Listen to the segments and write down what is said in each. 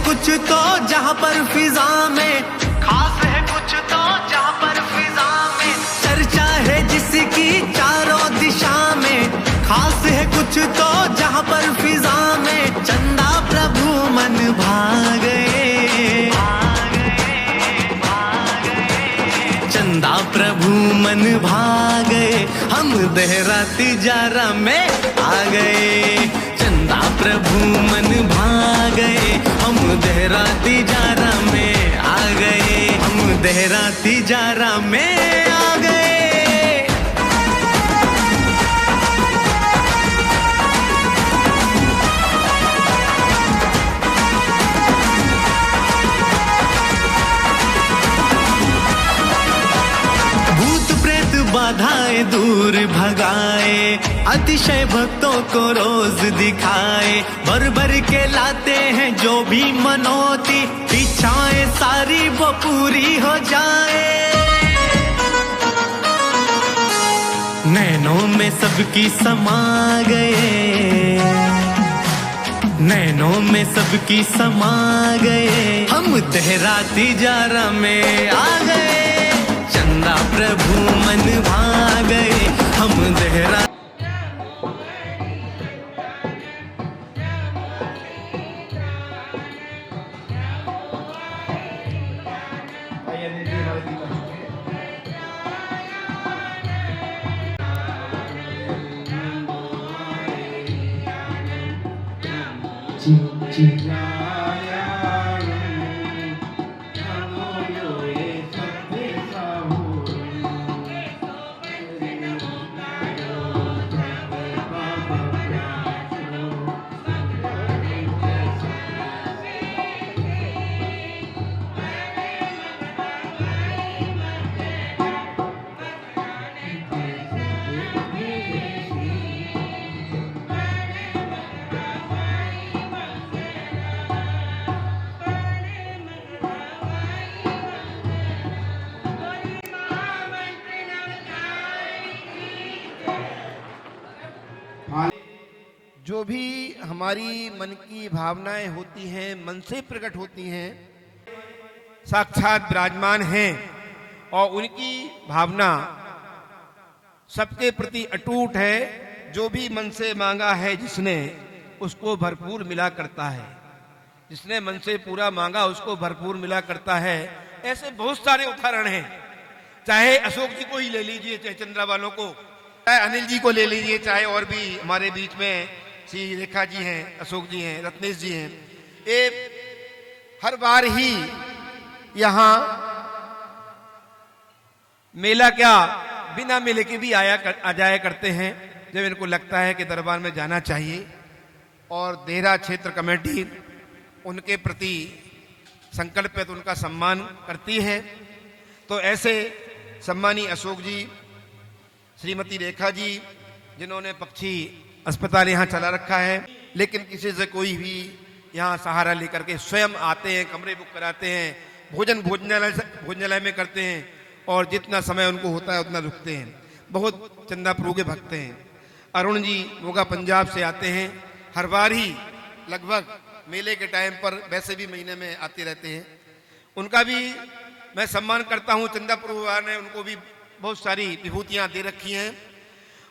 कुछ तो जहाँ पर फिजा में, खास है कुछ तो जहाँ पर फिजा में, चर्चा है जिसकी चारों दिशा में, खास है कुछ तो जहाँ पर फिजा में, चंदा प्रभु मन भागे, चंदा प्रभु मन भागे, हम देहरा तिजारा में आ गए, चंदा प्रभु मन भागे, हम देहरा तिजारा में आ गए, हम देहरा तिजारा में आ गए। बाधाएं दूर भगाए, अतिशय भक्तों को रोज दिखाए, भर भर के लाते हैं जो भी मनोती, इच्छाएं सारी वो पूरी हो जाए। नैनों में सबकी समा गए, नैनों में सबकी समा गए, हम देहरा तिजारा में आ गए, चंदा प्रभु मन भागे, हम देहरा। जो भी हमारी मन की भावनाएं होती हैं, मन से प्रकट होती हैं, साक्षात विराजमान हैं, और उनकी भावना सबके प्रति अटूट है। जो भी मन से मांगा है जिसने, उसको भरपूर मिला करता है, जिसने मन से पूरा मांगा उसको भरपूर मिला करता है। ऐसे बहुत सारे उदाहरण हैं, चाहे अशोक जी को ही ले लीजिए, चाहे चंद्रा वालों को, चाहे अनिल जी को ले लीजिए, चाहे और भी हमारे बीच में श्री रेखा जी हैं, अशोक जी हैं, रत्नेश जी हैं। ये हर बार ही यहाँ मेला क्या बिना मेले के भी आ जाया करते हैं जब इनको लगता है कि दरबार में जाना चाहिए। और देहरा क्षेत्र कमेटी उनके प्रति संकल्पित, उनका सम्मान करती है। तो ऐसे सम्मानी अशोक जी, श्रीमती रेखा जी, जिन्होंने पक्षी अस्पताल यहाँ चला रखा है, लेकिन किसी से कोई भी यहाँ सहारा लेकर के स्वयं आते हैं, कमरे बुक कराते हैं, भोजनालय में करते हैं, और जितना समय उनको होता है उतना रुकते हैं। बहुत चंदा प्रभु के भक्त हैं। अरुण जी मोगा पंजाब से आते हैं, हर बार ही लगभग मेले के टाइम पर, वैसे भी महीने में आते रहते हैं। उनका भी मैं सम्मान करता हूँ। चंदा प्रभु ने उनको भी बहुत सारी विभूतियाँ दे रखी हैं।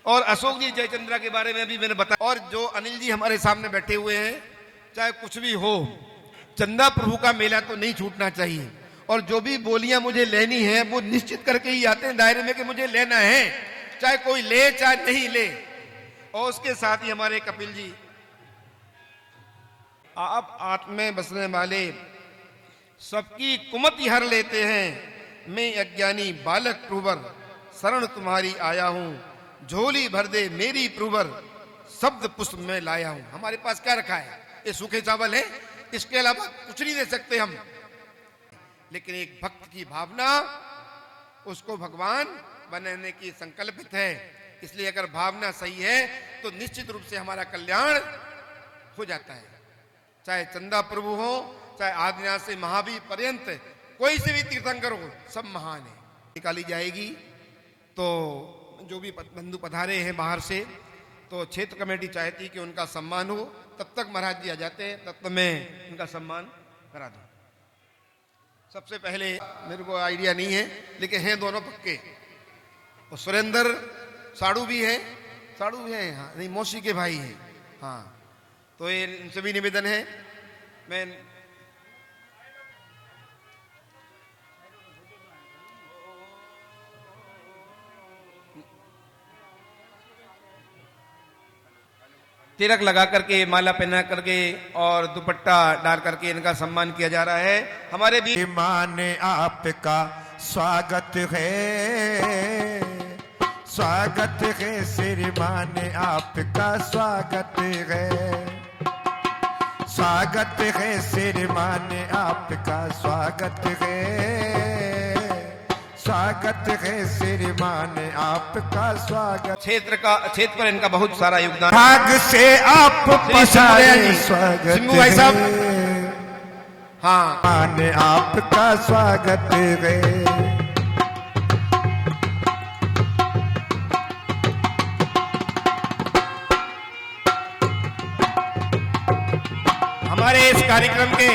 और अशोक जी जयचंद्रा के बारे में भी मैंने बताया। और जो अनिल जी हमारे सामने बैठे हुए हैं, चाहे कुछ भी हो, चंदा प्रभु का मेला तो नहीं छूटना चाहिए। और जो भी बोलियां मुझे लेनी है वो निश्चित करके ही आते हैं दायरे में कि मुझे लेना है, चाहे कोई ले चाहे नहीं ले। और उसके साथ ही हमारे कपिल जी, आप आत्म में बसने वाले, सबकी कुमति हर लेते हैं, मैं अज्ञानी बालक प्रवर, शरण तुम्हारी आया हूं, झोली भर दे मेरी प्रवर, शब्द पुष्प में लाया हूं। हमारे पास क्या रखा है? ये सूखे चावल है, इसके अलावा कुछ नहीं दे सकते हम। लेकिन एक भक्त की भावना, उसको भगवान बनाने की संकल्पित है। इसलिए अगर भावना सही है तो निश्चित रूप से हमारा कल्याण हो जाता है। चाहे चंदा प्रभु हो, चाहे आदिनाथ से महावीर पर्यंत, कोई से भी तीर्थंकर हो, सब महान है। निकाली जाएगी। तो जो भी बंधु पधारे हैं बाहर से, तो क्षेत्र कमेटी चाहती कि उनका सम्मान हो। तब तक महाराज जी आ जाते हैं, तब तक मैं उनका सम्मान करा दो। सबसे पहले मेरे को आइडिया नहीं है, लेकिन हैं दोनों पक्के। और सुरेंद्र साड़ू भी है, हाँ नहीं मौसी के भाई हैं, हाँ। तो ये इनसे भी निवेदन है, मैं तिलक लगा करके, माला पहना करके और दुपट्टा डाल करके इनका सम्मान किया जा रहा है। हमारे भी माने आपका स्वागत है, स्वागत है श्रीमान आपका स्वागत है, स्वागत है श्रीमान आपका स्वागत है, स्वागत है श्रीमान आपका स्वागत। क्षेत्र पर इनका बहुत सारा योगदान। भाग से आप पधारे स्वागत सिंधु भाई साहब, है, हाँ माने आपका स्वागत है। हमारे इस कार्यक्रम के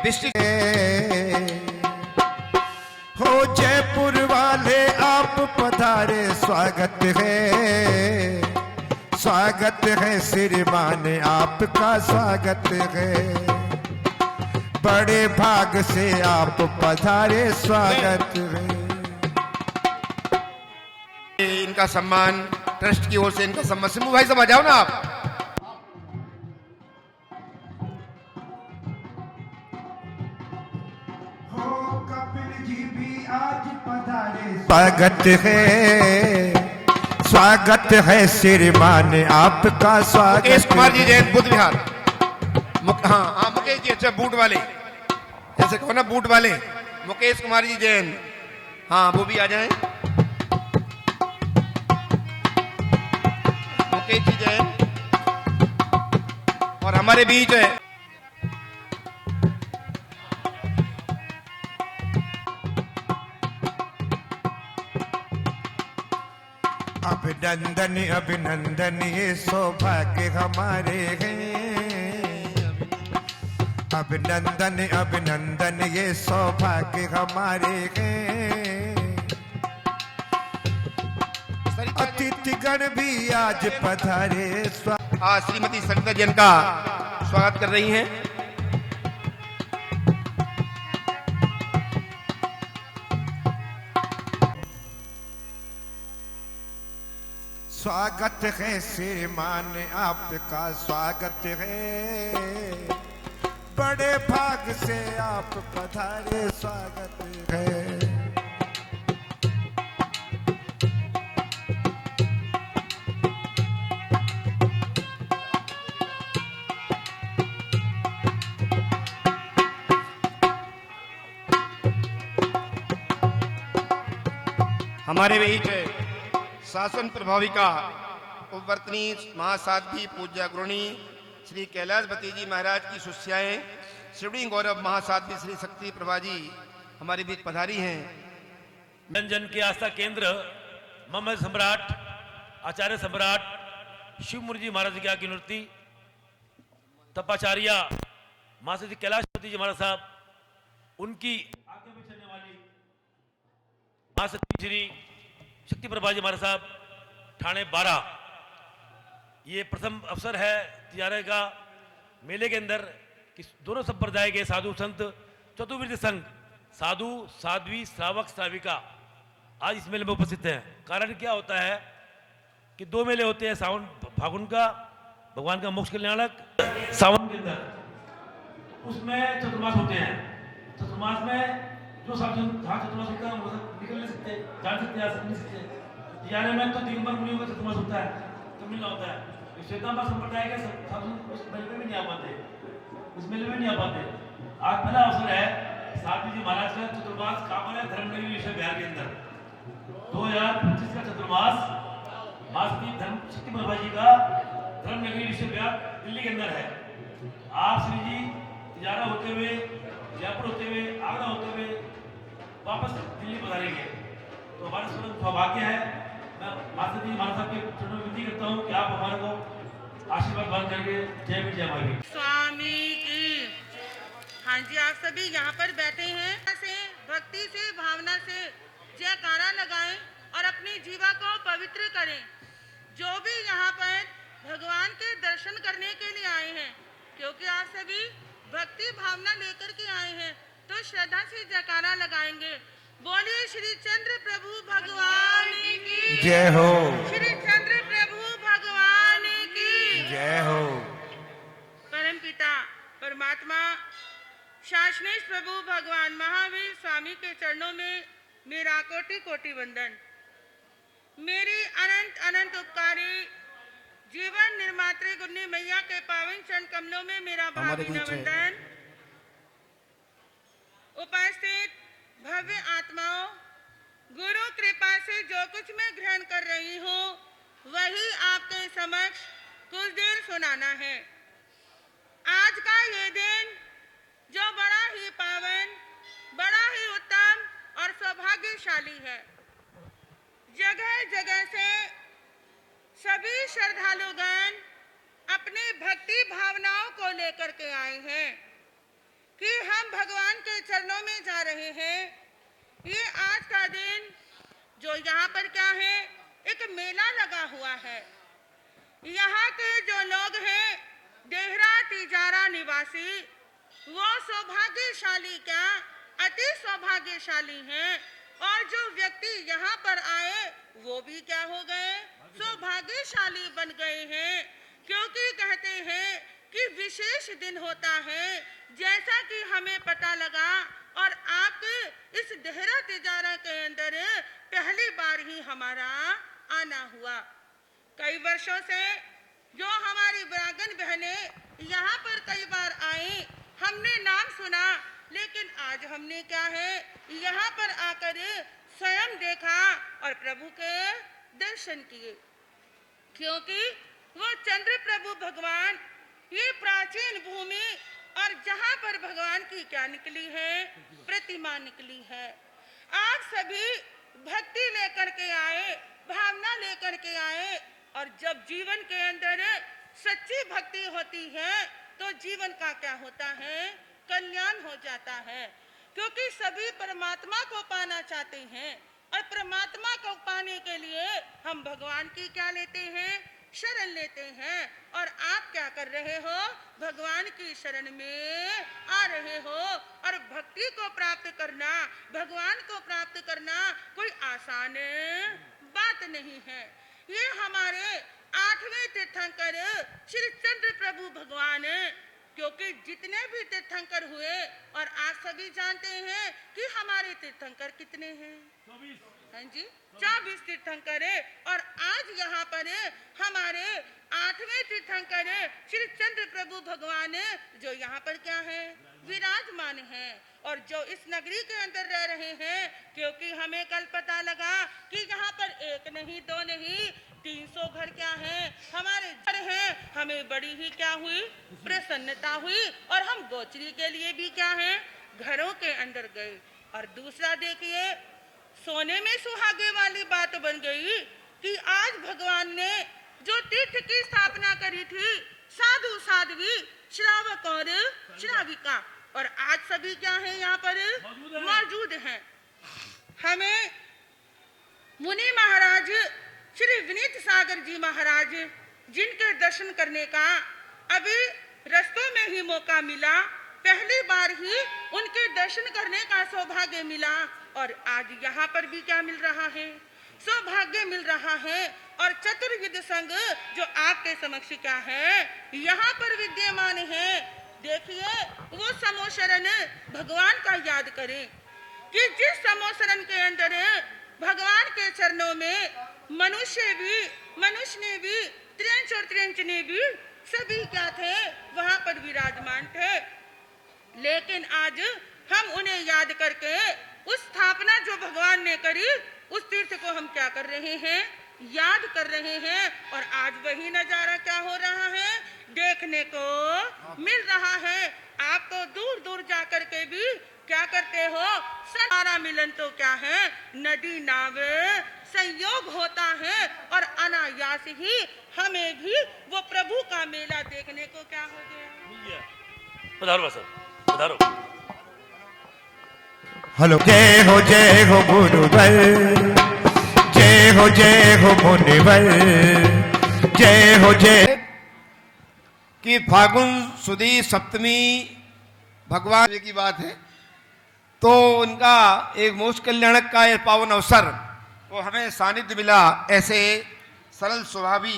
डिस्ट्रिक्ट हो जयपुर वाले आप पधारे स्वागत है, स्वागत है श्रीमान आपका स्वागत है, बड़े भाग से आप पधारे स्वागत है। इनका सम्मान ट्रस्ट की ओर से इनका सम्मान। सिंधु भाई साहब आ जाओ ना आप। स्वागत है, स्वागत है श्रीमान आपका स्वागत। मुकेश कुमार जी जैन बुद्ध विहार, हाँ मुकेश जी, अच्छा बूट वाले, जैसे कहो ना बूट वाले, मुकेश कुमार जी जैन, हाँ वो भी आ जाएं। मुकेश जी जैन और हमारे बीच है अभिनंदन अभिनंदन ये सौभाग्य हमारे हैं, अभिनंदन अभिनंदन ये सौभाग्य हमारे हैं, अतिथिगण भी आज पधारे श्रीमती सरिता जैन का स्वागत कर रही हैं। स्वागत है श्रीमान आपका स्वागत है, बड़े भाग से आप पधारे स्वागत है। हमारे बीच शासन प्रभाविका उपवर्तनी महासाध्वी पूज्य अग्रणी श्री कैलाशपति जी महाराज की शिष्याएं श्री गौरव महासाध्वी श्री शक्ति प्रभा जी हमारे बीच पधारी हैं। जन जन के आस्था केंद्र मम सम्राट आचार्य सम्राट शिवमुनि जी महाराज की आज्ञानुवर्ती तपाचार्य महासाध्वी कैलाशपति जी महाराज साहब, उनकी आज्ञा में चलने वाली महासती श्री शक्ति प्रभा जी महाराज साहब ठाणे 12, ये प्रथम अवसर है तिजारे का मेले के अंदर कि दोनों संप्रदाय के साधु संत चतुर्विध संघ साधु साध्वी श्रावक श्राविका आज इस मेले में उपस्थित हैं। कारण क्या होता है कि दो मेले होते हैं, सावन फागुन का भगवान का मोक्ष कल्याणक सावन के अंदर, उसमें चतुर्मास होते हैं। चतुर्मास में जो साधु जहाँ चतुर्मास होता है वो निकल नहीं सकते, जान सकते, आ नहीं सकते। तिजारे में तो दिगंबर मुनियों का चतुर्मास होता है, तो मिलना होता है। श्वेतांबर संप्रदाय के साधु उस मेले में नहीं आ पाते, उस मेले में नहीं आ पाते। आज पहला अवसर है साध्वी जी महाराज का चतुर्मास कामन है धर्मनगरी विश्वविद्यालय के अंदर 2025 का चतुर्मास महासती धर्म शक्ति प्रभा जी का धर्मनगरी विश्वविद्यालय दिल्ली के अंदर है। आप श्री जी तिजारा होते हुए, जयपुर होते हुए, आगरा होते हुए वापस दिल्ली पधारेंगे, तो हमारा सौभाग्य है। मैं महासती महाराज साहब के चरणों में विनती करता हूँ कि आप हमारे को आशीर्वाद प्रदान करके जय भी जय मांगे। स्वामी की हाँ जी, आप सभी यहाँ पर बैठे हैं, से भक्ति से भावना से जयकारा लगाएं और अपनी जीवा को पवित्र करें। जो भी यहाँ पर भगवान के दर्शन करने के लिए आए हैं, क्योंकि आप सभी भक्ति भावना लेकर के आए हैं, तो श्रद्धा से जयकारा लगाएंगे। बोलिए श्री चंद्र प्रभु भगवान की जय हो, श्री चंद्र प्रभु भगवान की जय हो। परम पिता परमात्मा शासनेश प्रभु भगवान महावीर स्वामी के चरणों में मेरा कोटि कोटि वंदन। मेरी अनंत अनंत उपकारी जीवन निर्मात्री गुन्नी मैया के पावन चरण कमलों में मेरा भावभीनी वंदन। उपस्थित भव्य आत्माओं, गुरु कृपा से जो कुछ मैं ग्रहण कर रही हूँ वही आपके समक्ष कुछ देर सुनाना है। आज का ये दिन जो बड़ा ही पावन, बड़ा ही उत्तम और सौभाग्यशाली है। जगह जगह से सभी श्रद्धालुगण अपनी भक्ति भावनाओं को लेकर के आए हैं कि हम भगवान के चरणों में जा रहे हैं। ये आज का दिन जो यहाँ पर क्या है, एक मेला लगा हुआ है। यहाँ के जो लोग हैं देहरा तिजारा निवासी, वो सौभाग्यशाली क्या, अति सौभाग्यशाली हैं। और जो व्यक्ति यहाँ पर आए वो भी क्या हो गए, सौभाग्यशाली बन गए हैं। क्योंकि कहते हैं कि विशेष दिन होता है, जैसा कि हमें पता लगा और आपके इस देहरा तिजारा के अंदर पहली बार ही हमारा आना हुआ। कई वर्षों से जो हमारी ब्राह्मण बहनें यहाँ पर कई बार आई, हमने नाम सुना, लेकिन आज हमने क्या है, यहाँ पर आकर स्वयं देखा और प्रभु के दर्शन किए। क्योंकि वो चंद्र प्रभु भगवान, ये प्राचीन भूमि और जहाँ पर भगवान की क्या निकली है, प्रतिमा निकली है। आप सभी भक्ति लेकर के आए, भावना लेकर के आए, और जब जीवन के अंदर सच्ची भक्ति होती है तो जीवन का क्या होता है, कल्याण हो जाता है। क्योंकि सभी परमात्मा को पाना चाहते हैं और परमात्मा को पाने के लिए हम भगवान की क्या लेते हैं, शरण लेते हैं। और आप क्या कर रहे हो, भगवान की शरण में आ रहे हो। और भक्ति को प्राप्त करना, भगवान को प्राप्त करना कोई आसान बात नहीं है। ये हमारे 8वें तीर्थंकर श्री चंद्र प्रभु भगवान, क्योंकि जितने भी तीर्थंकर हुए, और आप सभी जानते हैं कि हमारे तीर्थंकर कितने हैं, 24, हाँ जी 24 तीर्थंकर है। और आज यहाँ पर हमारे 8वें तीर्थंकर श्री चंद्र प्रभु भगवान जो यहाँ पर क्या है, विराजमान है। और जो इस नगरी के अंदर रह रहे हैं, क्योंकि हमें कल पता लगा कि यहाँ पर एक नहीं, दो नहीं, 300 घर क्या है, हमारे घर हैं। हमें बड़ी ही क्या हुई, प्रसन्नता हुई। और हम गोचरी के लिए भी क्या है, घरों के अंदर गए। और दूसरा देखिए, सोने में सुहागे वाली बात बन गई कि आज भगवान ने जो तीर्थ की स्थापना करी थी, साधु साध्वी, श्रावक और श्राविका, और आज सभी क्या है यहाँ पर मौजूद हैं। हमें मुनि महाराज श्री विनीत सागर जी महाराज, जिनके दर्शन करने का अभी रस्तों में ही मौका मिला, पहली बार ही उनके दर्शन करने का सौभाग्य मिला। और आज यहाँ पर भी क्या मिल रहा है, सौभाग्य मिल रहा है। और चतुर्विध संघ जो आपके समक्ष क्या है, यहाँ पर विद्यमान है। देखिए, वो समोशरण भगवान का याद करें कि जिस समोशरण के अंदर भगवान के चरणों में मनुष्य ने भी, त्रिंच और त्रिंच ने भी, सभी क्या थे, वहां पर विराजमान थे। लेकिन आज हम उन्हें याद करके उस स्थापना जो भगवान ने करी, उस तीर्थ को हम क्या कर रहे हैं, याद कर रहे हैं। और आज वही नजारा क्या हो रहा है, देखने को मिल रहा है। आप तो दूर दूर जाकर के भी क्या करते हो, हमारा मिलन तो क्या है, नदी नाव संयोग होता है। और अनायास ही हमें भी वो प्रभु का मेला देखने को क्या हो गया। पधारो सर। पधारो। हेलो। जय हो गुरुवर, जय हो मुनिवर, जय कि फागुन सुदी सप्तमी भगवान की बात है, तो उनका एक मोक्ष कल्याणक का यह पावन अवसर वो हमें सानिध्य मिला। ऐसे सरल स्वभावी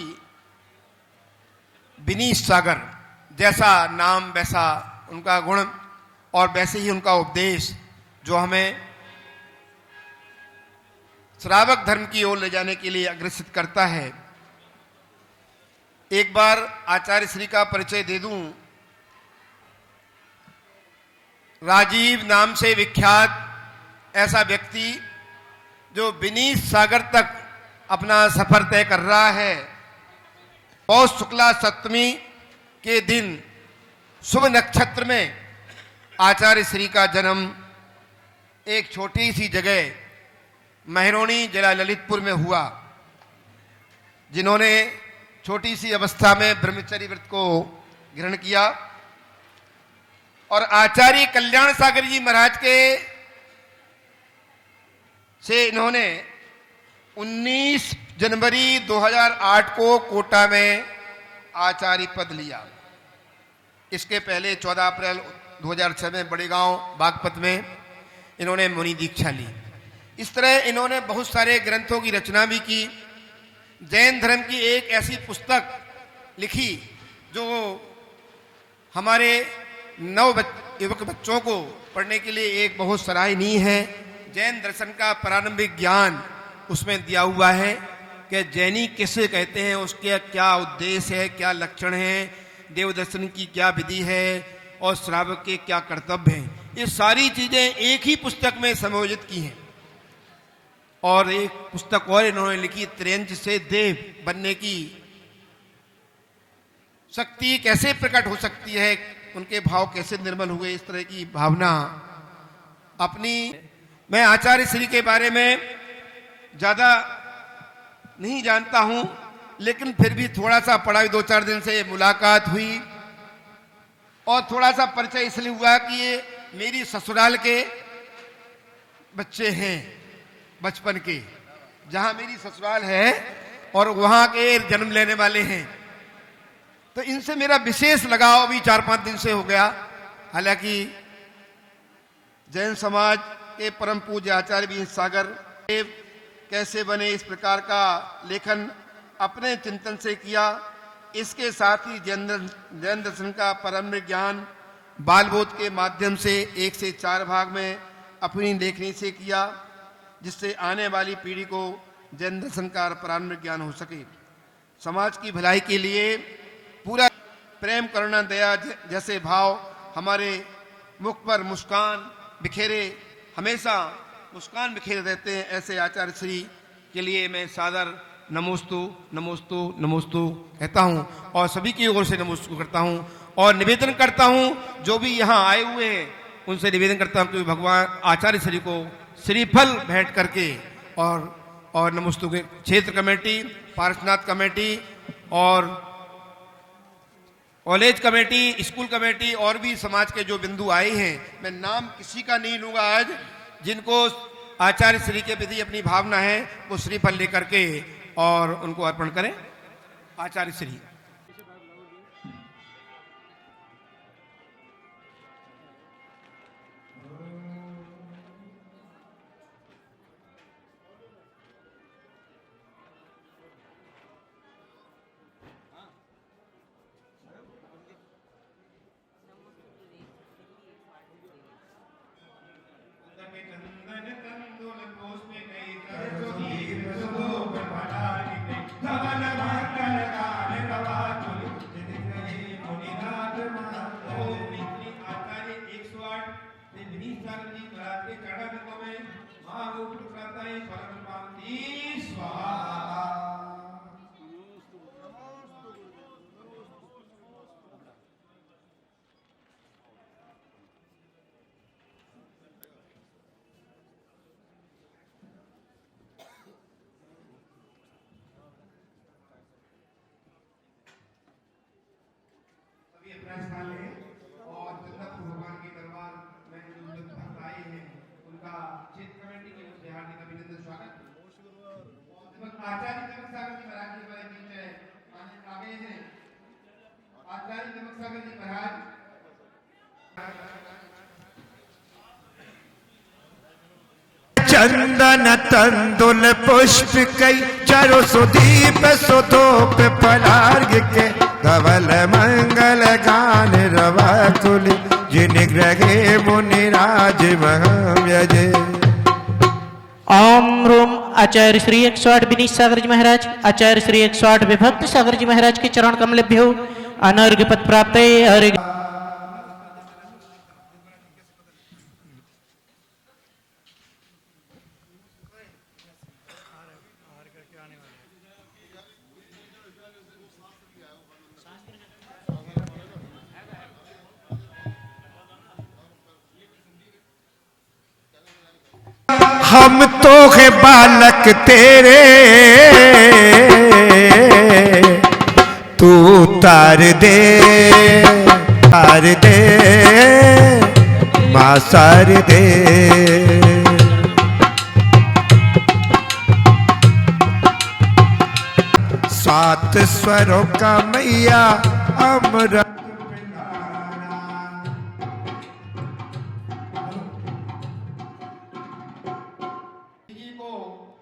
विनीत सागर, जैसा नाम वैसा उनका गुण और वैसे ही उनका उपदेश जो हमें श्रावक धर्म की ओर ले जाने के लिए अग्रसित करता है। एक बार आचार्य श्री का परिचय दे दूं। राजीव नाम से विख्यात ऐसा व्यक्ति जो विनीत सागर तक अपना सफर तय कर रहा है। पौष शुक्ला सप्तमी के दिन शुभ नक्षत्र में आचार्य श्री का जन्म एक छोटी सी जगह महरौनी जिला ललितपुर में हुआ। जिन्होंने छोटी सी अवस्था में ब्रह्मचर्य व्रत को ग्रहण किया और आचार्य कल्याण सागर जी महाराज के से इन्होंने 19 जनवरी 2008 को कोटा में आचार्य पद लिया। इसके पहले 14 अप्रैल 2006 में बड़े गांव बागपत में इन्होंने मुनि दीक्षा ली। इस तरह इन्होंने बहुत सारे ग्रंथों की रचना भी की। जैन धर्म की एक ऐसी पुस्तक लिखी जो हमारे युवक बच्चों को पढ़ने के लिए एक बहुत सराहनीय है। जैन दर्शन का प्रारंभिक ज्ञान उसमें दिया हुआ है कि जैनी किसे कहते हैं, उसके क्या उद्देश्य है, क्या लक्षण है, देव दर्शन की क्या विधि है और श्रावक के क्या कर्तव्य हैं। ये सारी चीजें एक ही पुस्तक में समायोजित की हैं। और एक पुस्तक और इन्होंने लिखी, त्रियंच से देव बनने की शक्ति कैसे प्रकट हो सकती है, उनके भाव कैसे निर्मल हुए, इस तरह की भावना अपनी। मैं आचार्य श्री के बारे में ज्यादा नहीं जानता हूं, लेकिन फिर भी थोड़ा सा पढ़ा। 2-4 दिन से मुलाकात हुई और थोड़ा सा परिचय इसलिए हुआ कि ये मेरी ससुराल के बच्चे हैं, बचपन के, जहां मेरी ससुराल है और वहां के जन्म लेने वाले हैं। तो इनसे मेरा विशेष लगाव भी 4-5 दिन से हो गया। हालांकि जैन समाज के परम पूज्य आचार्य विनीत सागर देव कैसे बने, इस प्रकार का लेखन अपने चिंतन से किया। इसके साथ ही जैन दर्शन का परम ज्ञान बालबोध के माध्यम से 1 से 4 भाग में अपनी लेखनी से किया, जिससे आने वाली पीढ़ी को जैन दर्शन का प्रारंभिक ज्ञान हो सके। समाज की भलाई के लिए पूरा प्रेम, करुणा, दया जैसे भाव हमारे मुख पर मुस्कान बिखेरे, हमेशा मुस्कान बिखेरे रहते हैं। ऐसे आचार्य श्री के लिए मैं सादर नमोस्तु नमोस्तु नमोस्तु कहता हूँ और सभी की ओर से नमोस्तु करता हूँ और निवेदन करता हूँ जो भी यहाँ आए हुए हैं उनसे निवेदन करता हूँ कि भगवान आचार्य श्री को श्रीफल भेंट करके और नमोस्तु के क्षेत्र कमेटी, पार्श्वनाथ कमेटी और कॉलेज कमेटी, स्कूल कमेटी और भी समाज के जो बिंदु आए हैं, मैं नाम किसी का नहीं लूंगा आज, जिनको आचार्य श्री के प्रति अपनी भावना है वो श्रीफल लेकर के और उनको अर्पण करें। आचार्य श्री। चंदन तंदुल पुष्प कई चरो सुदीप सुधोप फलार्घ के धवल मंगल गान रवा कुल जिन ग्रहे मुनिराज महव्यजे। ओम रूम आचार्य श्री 108 विनीत सागर जी महाराज, आचार्य श्री 108 विभक्त सागर जी महाराज के चरण कमलेभ्यो अनर्घ्य पद प्राप्त हरि। हम तो है बालक तेरे तू तार दे माँ सार दे। सात स्वरों का मैया अमृत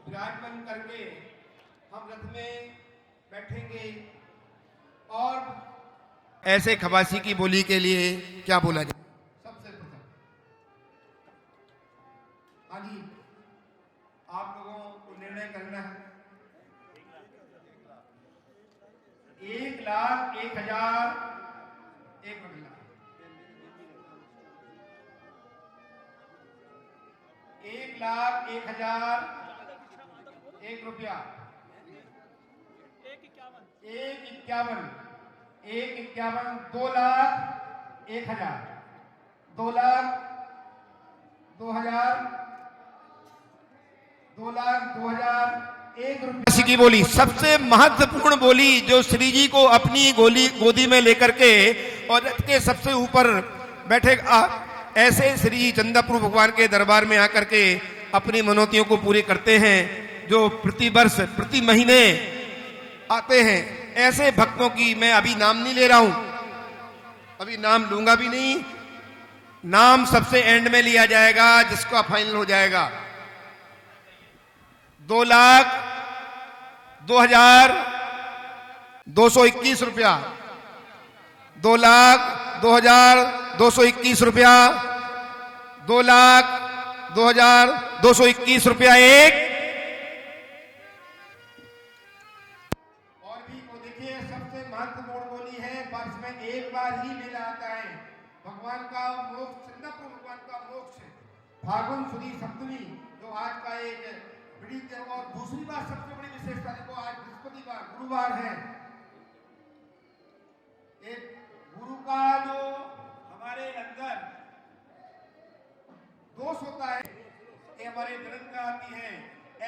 विराजमान करके हम रथ में बैठेंगे। और ऐसे खबासी की बोली के लिए क्या बोला जाए? सबसे प्रथम हाँ जी, आप लोगों को निर्णय करना है। 1,01,000 एक बदला, 1,01,000 एक रुपया, 1,51, 2,01,000, 2,02,000, 2,02,000 एक रुपया की बोली। सबसे महत्वपूर्ण बोली जो श्री जी को अपनी गोदी में लेकर के और रथ के सबसे ऊपर बैठेगा, ऐसे श्री जी चंदापुर भगवान के दरबार में आकर के अपनी मनोतियों को पूरी करते हैं, जो प्रति वर्ष प्रति महीने आते हैं। ऐसे भक्तों की मैं अभी नाम नहीं ले रहा हूं, अभी नाम लूंगा भी नहीं, नाम सबसे एंड में लिया जाएगा जिसका फाइनल हो जाएगा। 2,02,221 रुपया, 2,02,221 रुपया, 2,02,221 रुपया एक। और भी को देखिए, सबसे महत्वपूर्ण बोली है, वर्ष में एक बार ही मेला आता है भगवान का मोक्ष, चंदापुर भगवान का मोक्ष फागुन सुदी सप्तमी, जो आज का एक बड़ी। और दूसरी बात सबसे बड़ी विशेषता देखो, आज बृहस्पतिवार गुरुवार है। एक गुरु का जो हमारे अंदर दोष होता है, ये हमारे धर्म में आती है।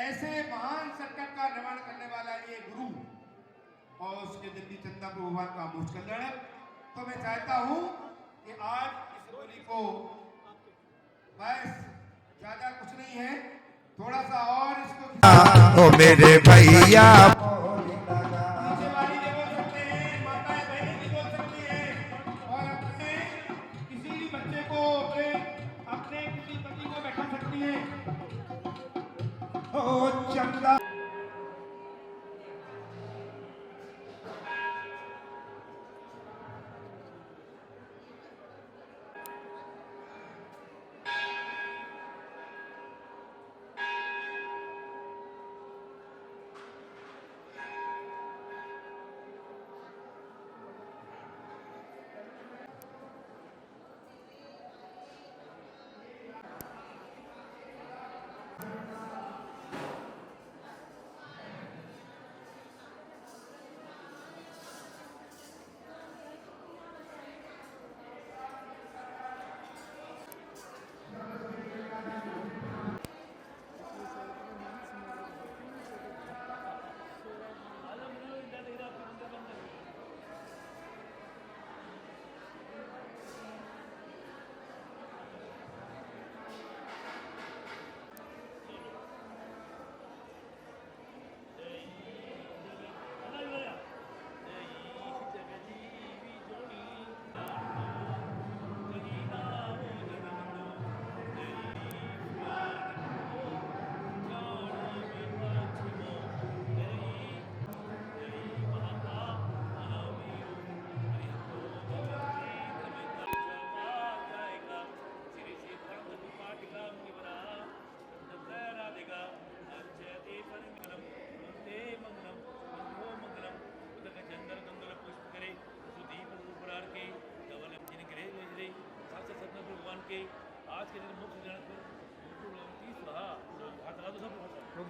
ऐसे महान संकट का निवारण करने वाला ये गुरु और उसके दिव्य चंदापुर भगवान का मोक्ष कल्याण। तो मैं चाहता हूं कि आज इस बोली को बस ज्यादा कुछ नहीं है, थोड़ा सा और इसको ओ मेरे भैया चंदा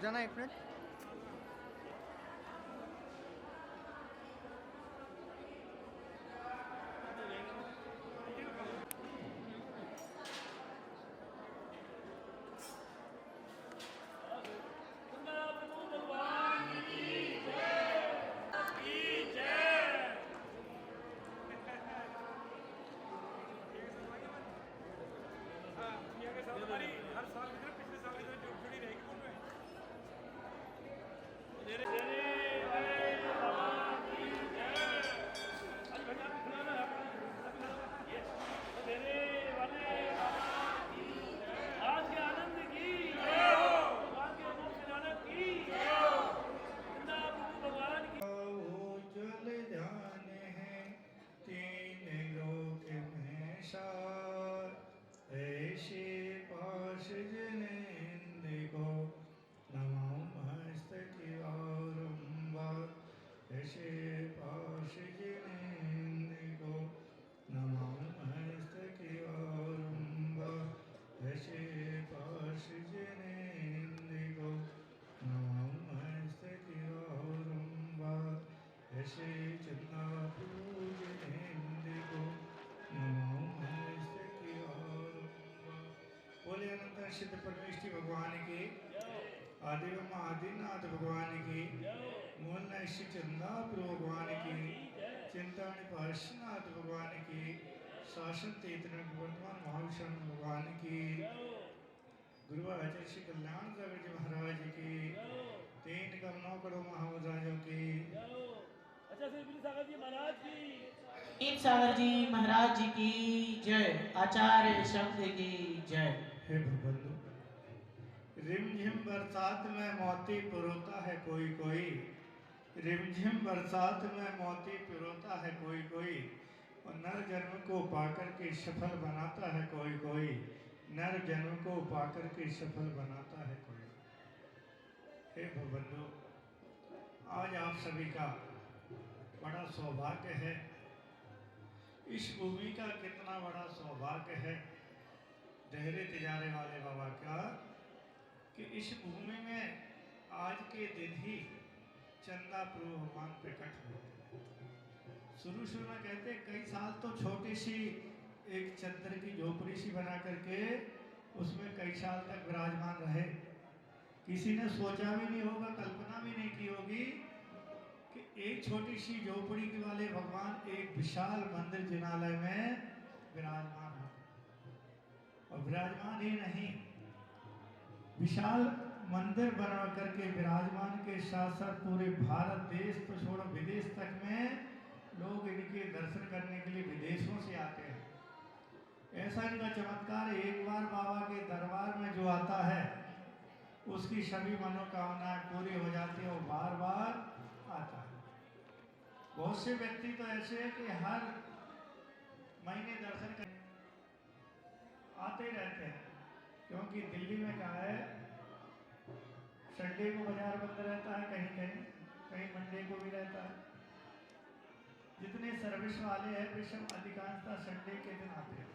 जाना 1 मिनट। उज्ज्वल ध्यान है 3 लोक में सार, ऐसे पास जिनेंद्र को नमो मस्तक औरंबर, ऐसे पास जिनेंद्र को नमो मस्तक औरंबर, ऐसे पास जिनेंद्र को नमो मस्तक औरंबर, ऐसे चंदा पूजनेंद्र को नमो मस्तक औरंबर। बोले अनंत सिद्ध परमेष्टि भगवान की, आदिव आदिनाथ भगवान की, मूल नैश्य चंदा भगवान की, चिंतामणि पार्श्वनाथ भगवान की, शासन तीर्थनक वर्तमान महाविष्णु भगवान की, गुरु आचार्य श्री कल्याण सागर जी महाराज की, 3 करोड़ों करोड़ महाराजों की, नीम सागर जी महाराज जी की जय। आचार्य संघ की जय। हे भगवंतु, रिमझिम बरसात में मोती पिरोता है कोई कोई, रिमझिम बरसात में मोती पिरोता है कोई कोई, और नर जन्म को पाकर के सफल बनाता है कोई कोई, नर जन्म को पाकर के सफल बनाता है कोई। हे भगवंतु, आज आप सभी का बड़ा सौभाग्य है, इस भूमि का कितना बड़ा सौभाग्य है देहरे तिजारे वाले बाबा का, कि इस भूमि में आज के दिन ही चंदा प्रभु भगवान प्रकट हुए। शुरू में कहते कई साल तो छोटी सी एक चद्दर की झोपड़ी सी बना करके उसमें कई साल तक विराजमान रहे। किसी ने सोचा भी नहीं होगा, कल्पना भी नहीं की होगी कि एक छोटी सी झोपड़ी के वाले भगवान एक विशाल मंदिर जिनालय में विराजमान हो, और विराजमान ही नहीं, विशाल मंदिर बना करके विराजमान के साथ साथ पूरे भारत देश तो छोड़ो विदेश तक में लोग इनके दर्शन करने के लिए विदेशों से आते हैं। ऐसा इनका चमत्कार, एक बार बाबा के दरबार में जो आता है उसकी सभी मनोकामनाएं पूरी हो जाती है, वो बार बार आता है। बहुत से व्यक्ति तो ऐसे हैं कि हर महीने दर्शन कर आते ही रहते हैं, क्योंकि दिल्ली में कहा है संडे को बाजार बंद रहता है, कहीं कहीं कहीं मंडे को भी रहता है। जितने सर्विस वाले हैं वे सब अधिकांशतः संडे के दिन आते हैं।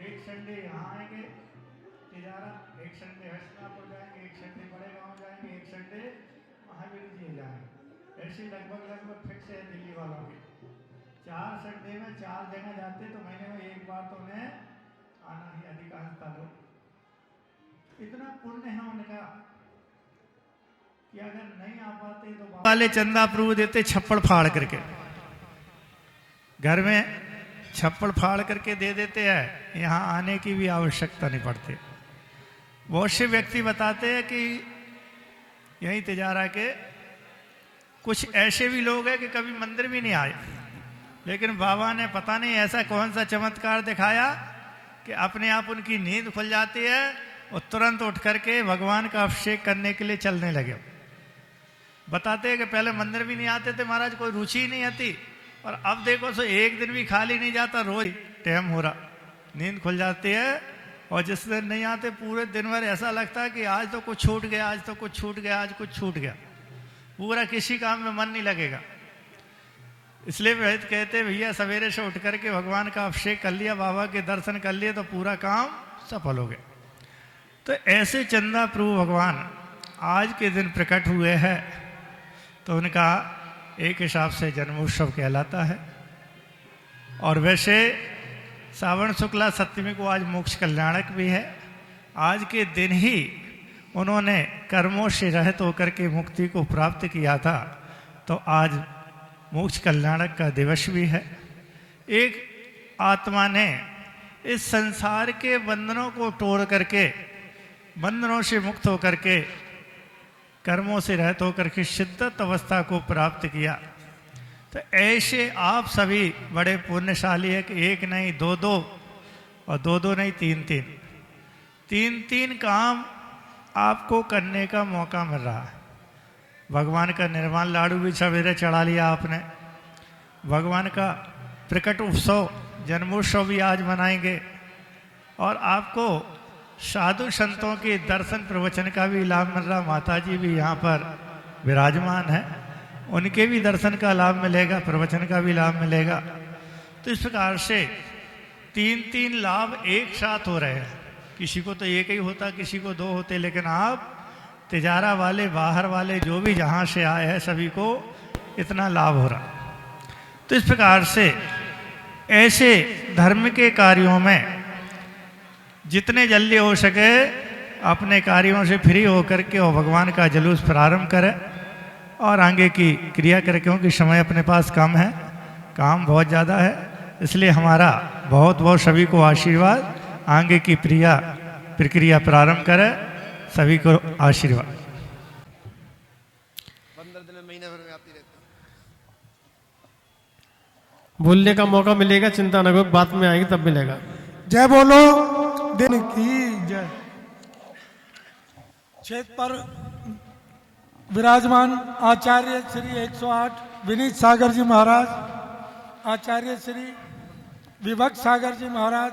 एक संडे यहाँ आएंगे तिजारा, एक संडे हर्षनापुर जाएंगे, एक संडे बड़े गांव जाएंगे, एक संडे महावीर जी जाएंगे। ऐसे लगभग फिक्स है दिल्ली वालों के। 4 संडे में 4 जगह जाते तो महीने में एक बार तो उन्हें आना ही अधिकांशतः लोग। इतना पुण्य है उनका कि अगर नहीं आ पाते तो वाले चंदा प्रभु देते छप्पड़ फाड़ करके, घर में छप्पड़ फाड़ करके दे देते हैं, यहाँ आने की भी आवश्यकता नहीं पड़ती। बहुत से व्यक्ति बताते हैं कि यहीं तिजारा के कुछ ऐसे भी लोग हैं कि कभी मंदिर भी नहीं आए, लेकिन बाबा ने पता नहीं ऐसा कौन सा चमत्कार दिखाया कि अपने आप उनकी नींद खुल जाती है और तुरंत उठ करके भगवान का अभिषेक करने के लिए चलने लगे। बताते हैं कि पहले मंदिर भी नहीं आते थे महाराज, कोई रुचि ही नहीं आती, और अब देखो सो एक दिन भी खाली नहीं जाता, रोज टाइम हो रहा, नींद खुल जाती है। और जिस दिन नहीं आते पूरे दिन भर ऐसा लगता है कि आज तो कुछ छूट गया, आज तो कुछ छूट गया, आज कुछ छूट गया, पूरा किसी काम में मन नहीं लगेगा। इसलिए वैद कहते भैया सवेरे से उठ करके भगवान का अभिषेक कर लिया, बाबा के दर्शन कर लिए तो पूरा काम सफल हो गया। तो ऐसे चंदा प्रभु भगवान आज के दिन प्रकट हुए हैं तो उनका एक हिसाब से जन्मोत्सव कहलाता है। और वैसे श्रावण शुक्ला सप्तमी को आज मोक्ष कल्याणक भी है। आज के दिन ही उन्होंने कर्मों से रहित होकर के मुक्ति को प्राप्त किया था, तो आज मोक्ष कल्याणक का दिवस भी है। एक आत्मा ने इस संसार के बंधनों को तोड़ करके, बंधनों से मुक्त होकर के, कर्मों से रहित होकर के शिद्दत अवस्था को प्राप्त किया। तो ऐसे आप सभी बड़े पुण्यशाली है कि एक नहीं दो दो, और दो दो नहीं तीन तीन, तीन तीन काम आपको करने का मौका मिल रहा है। भगवान का निर्वाण लाडू भी सवेरे चढ़ा लिया आपने। भगवान का प्रकट उत्सव जन्मोत्सव भी आज मनाएंगे। और आपको साधु संतों के दर्शन प्रवचन का भी लाभ मिल रहा। माता जी भी यहाँ पर विराजमान है, उनके भी दर्शन का लाभ मिलेगा, प्रवचन का भी लाभ मिलेगा। तो इस प्रकार से तीन तीन लाभ एक साथ हो रहे हैं। किसी को तो एक ही होता, किसी को दो होते, लेकिन आप तिजारा वाले, बाहर वाले, जो भी जहाँ से आए हैं, सभी को इतना लाभ हो रहा। तो इस प्रकार से ऐसे धर्म के कार्यों में जितने जल्दी हो सके अपने कार्यों से फ्री होकर के और भगवान का जुलूस प्रारंभ करें और आगे की क्रिया करें, क्योंकि समय अपने पास कम है, काम बहुत ज़्यादा है। इसलिए हमारा बहुत बहुत सभी को आशीर्वाद। आगे की प्रक्रिया प्रारंभ करें, सभी को आशीर्वाद। 15 दिन में, महीने भर में आती रहती है। बोलने का मौका मिलेगा, चिंता न करो, बात में आएगी तब मिलेगा। जय बोलो दिन की जय। क्षेत्र पर विराजमान आचार्य श्री 108 विनीत सागर जी महाराज, आचार्य श्री विभक्त सागर जी महाराज,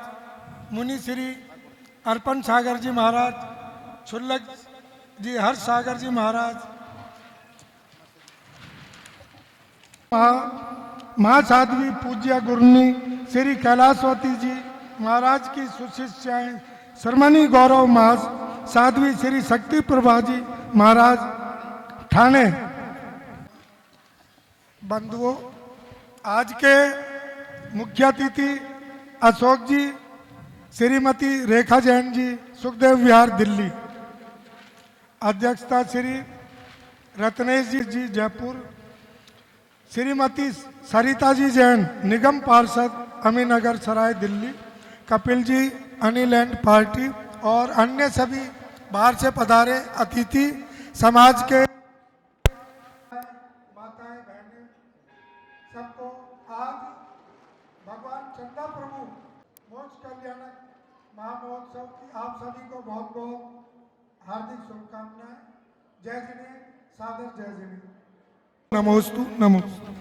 मुनि श्री अर्पण सागर जी महाराज, छुल्लक जी हर्ष सागर जी महाराज, महासाध्वी पूज्य गुरुनी श्री कैलाशवती जी महाराज की सुशिष्याएं शर्मणी गौरव महाज साध्वी श्री शक्ति प्रभा जी महाराज ठाणे। बंधुओं, आज के मुख्य अतिथि अशोक जी, श्रीमती रेखा जैन जी, सुखदेव विहार दिल्ली। अध्यक्षता श्री रत्नेश जी जयपुर, श्रीमती सरिता जी जैन निगम पार्षद अमीनगर सराय दिल्ली, कपिल जी अनिल एंड पार्टी और अन्य सभी बाहर से पधारे अतिथि समाज के माताएं बहनें, सबको आज भगवान चंदा प्रभु मोक्ष कल्याणक महामहोत्सव की आप सभी को बहुत बहुत हार्दिक शुभकामनाएं। जय जिनेन्द्र, सादर जय जिनेन्द्र। नमोस्तु नमोस्तु।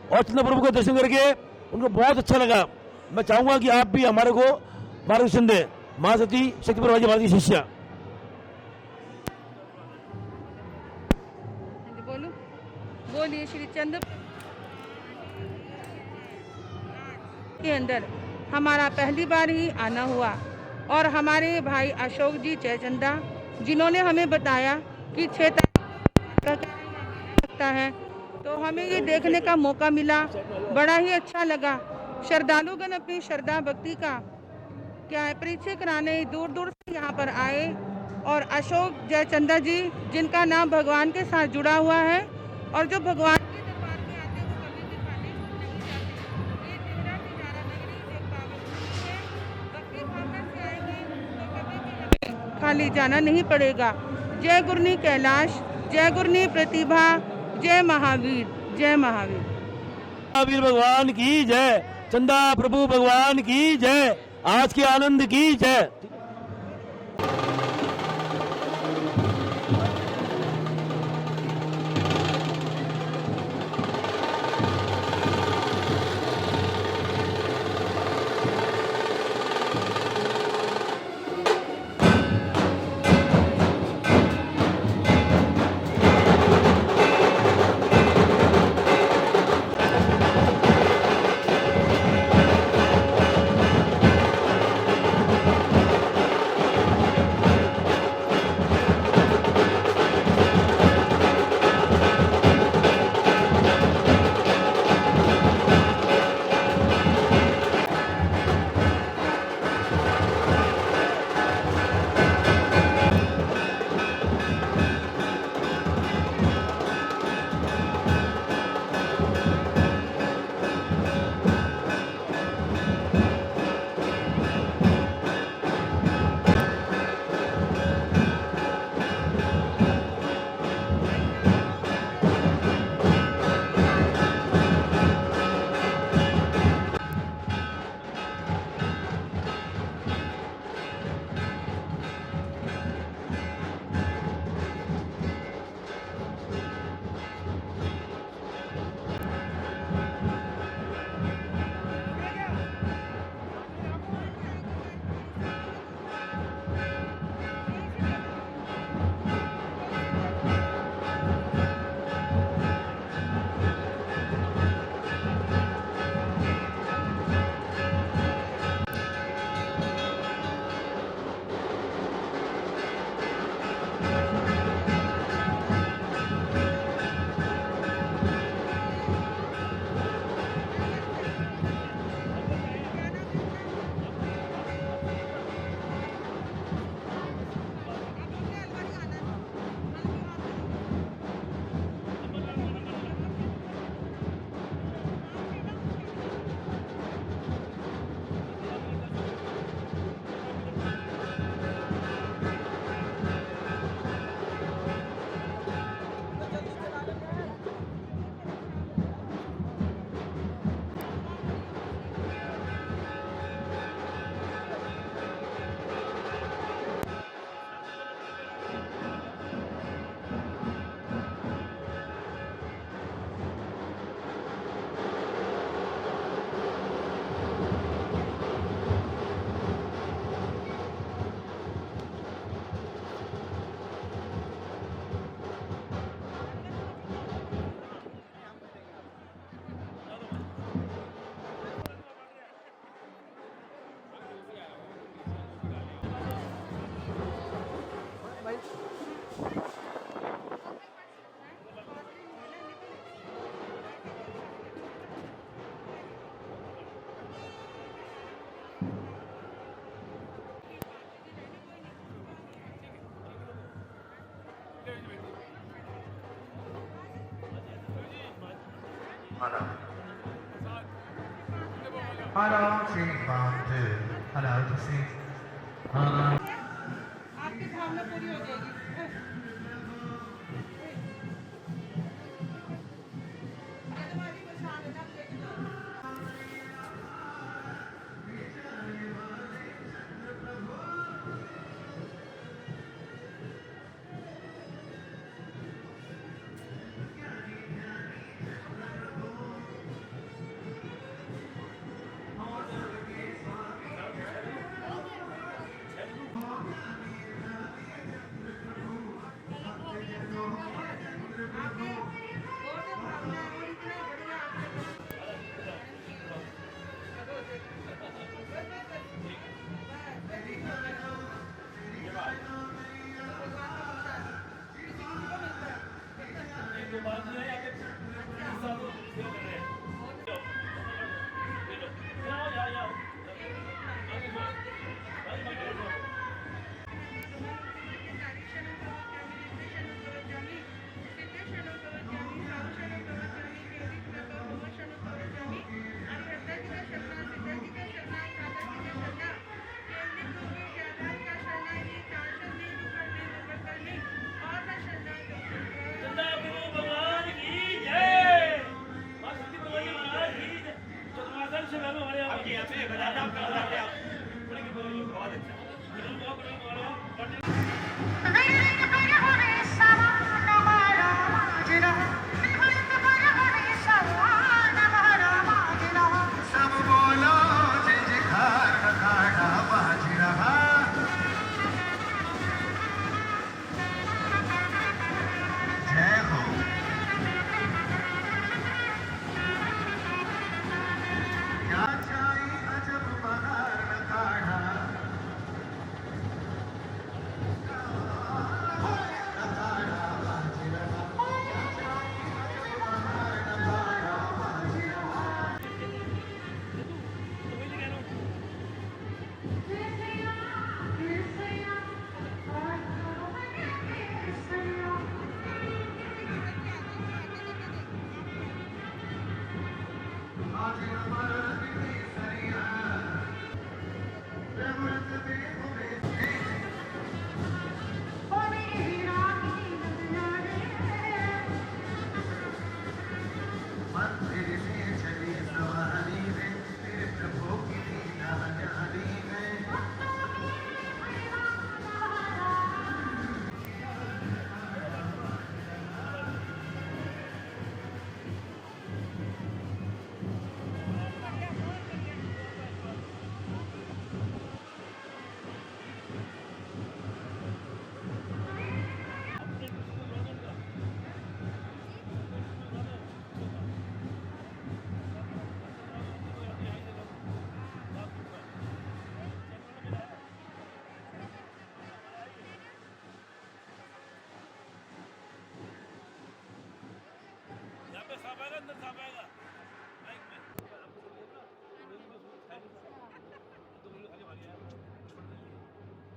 और चंद्र प्रभु का दर्शन करके उनको बहुत अच्छा लगा। मैं चाहूंगा कि आप भी हमारे को मार्गदर्शन दें। महासती शक्ति प्रभा जी महाराज की शिष्या। बोलूं? बोलिए श्री चंद्र के अंदर हमारा पहली बार ही आना हुआ और हमारे भाई अशोक जी जयचंदा जिन्होंने हमें बताया कि 6 तारीख का लगता है, तो हमें ये देखने का मौका मिला, बड़ा ही अच्छा लगा। श्रद्धालुगण अपनी श्रद्धा भक्ति का क्या है परिचय कराने दूर दूर से यहाँ पर आए और अशोक जयचंदा जी जिनका नाम भगवान के साथ जुड़ा हुआ है और जो भगवान के दरबार में आते हैं वो कभी भी खाली नहीं जाते। ये देवरा तिजारा नगरी एक पावन भूमि है, भक्ति भावना से आएंगे तो कभी भी हमें खाली जाना नहीं पड़ेगा। जय गुरनी कैलाश, जय गुरनी प्रतिभा, जय महावीर, जय महावीर। महावीर भगवान की जय, चंदा प्रभु भगवान की जय, आज के आनंद की जय। आपकी भावना पूरी हो जाएगी।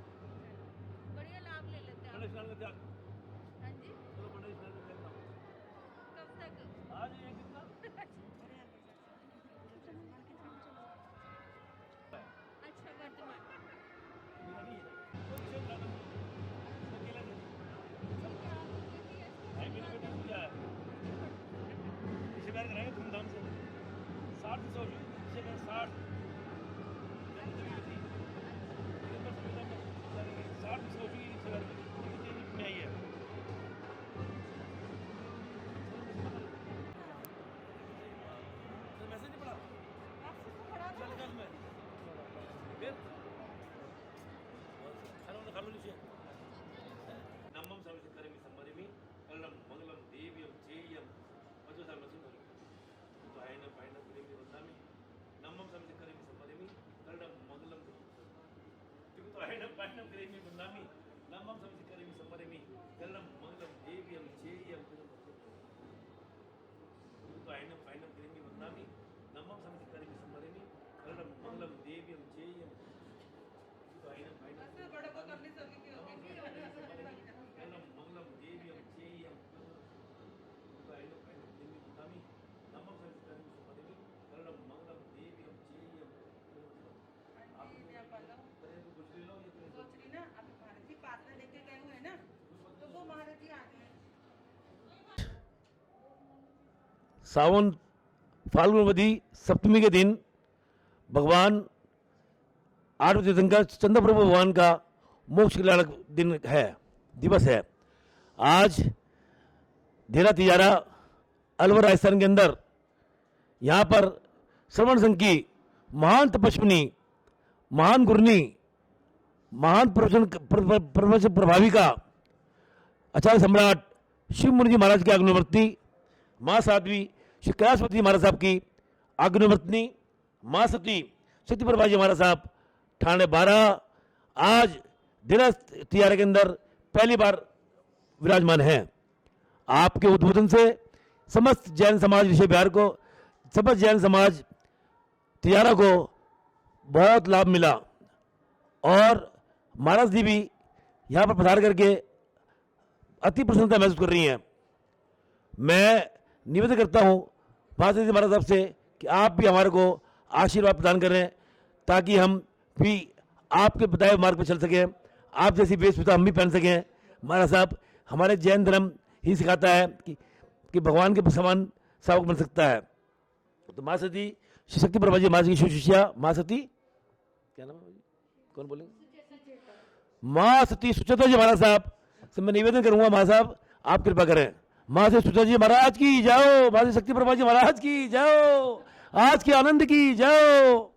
बढ़िया लाभ ले लेते हैं हाँ जी कब तक आज ये कितना अच्छा वर्तमान धूमधाम से 60 सौ 60 నమ్మం సవికరిమి సంబరిమి కల్లం మంగళం దేవ్యం చేయం పజోసాల మసిమరి ఆయన పైన గురించి ఉందామి నమ్మం సవికరిమి సంబరిమి కల్లం మంగళం తిరుగుతూ ఆయన పైన గురించి ఉందామి నమ్మం సవికరిమి సంబరిమి కల్లం మంగళం దేవ్యం చేయం తిరుగుతూ ఆయన పైన గురించి ఉందామి నమ్మం సవికరిమి సంబరిమి కల్లం మంగళం దేవ్యం చేయం ఆయన పైన మంగళం దేవ్యం చేయం ఆయన పైన ఉందామి నమ్మం సవికరిమి సంబరిమి కల్లం మంగళం దేవ్యం చేయం कुछ ले लो ये सोच रही ना अभी महाराज जी पात्र लेके गए हुए हैं ना तो वो महाराज जी आ गए सावन फाल्गुनवती सप्तमी के दिन भगवान 8 तीर्थंकर चंद्र प्रभु भगवान का मोक्ष कल्याणक दिन है, दिवस है। आज धेरा तिजारा अलवर राजस्थान के अंदर यहाँ पर श्रवण संघ की महान तपस्विनी, महान गुरनी, महान प्रवचन प्रभाविका आचार्य सम्राट शिव मुनि जी महाराज की आज्ञावर्ती माँ साध्वी श्री कैलाशपति महाराज साहब की आज्ञावर्तनी माँ सती सती प्रभा जी महाराज साहब ठाणे 12 आज धेरा तिजारा के अंदर पहली बार विराजमान हैं। आपके उद्बोधन से समस्त जैन समाज विषय बिहार को, समस्त जैन समाज तिजारा को बहुत लाभ मिला और महाराज जी भी यहाँ पर पधार करके अति प्रसन्नता महसूस कर रही हैं। मैं निवेदन करता हूँ महाराज जी महाराज साहब से कि आप भी हमारे को आशीर्वाद प्रदान करें ताकि हम भी आपके बताए मार्ग पर चल सकें, आप जैसी वेशभूषा हम भी पहन सकें। महाराज साहब, हमारे जैन धर्म ही सिखाता है कि भगवान के समान सावक बन सकता है। तो माँ सती श्री शक्ति प्रभा जी महाराज की शिष्या माँ सती, क्या नाम है, कौन बोलेंगे, माँ सती सुचेता जी महाराज साहब से मैं निवेदन करूंगा, महाराज साहब आप कृपा करें। माँ से सुचेता जी महाराज की जाओ, माँ से शक्ति प्रभा जी महाराज की जाओ, आज के आनंद की जाओ।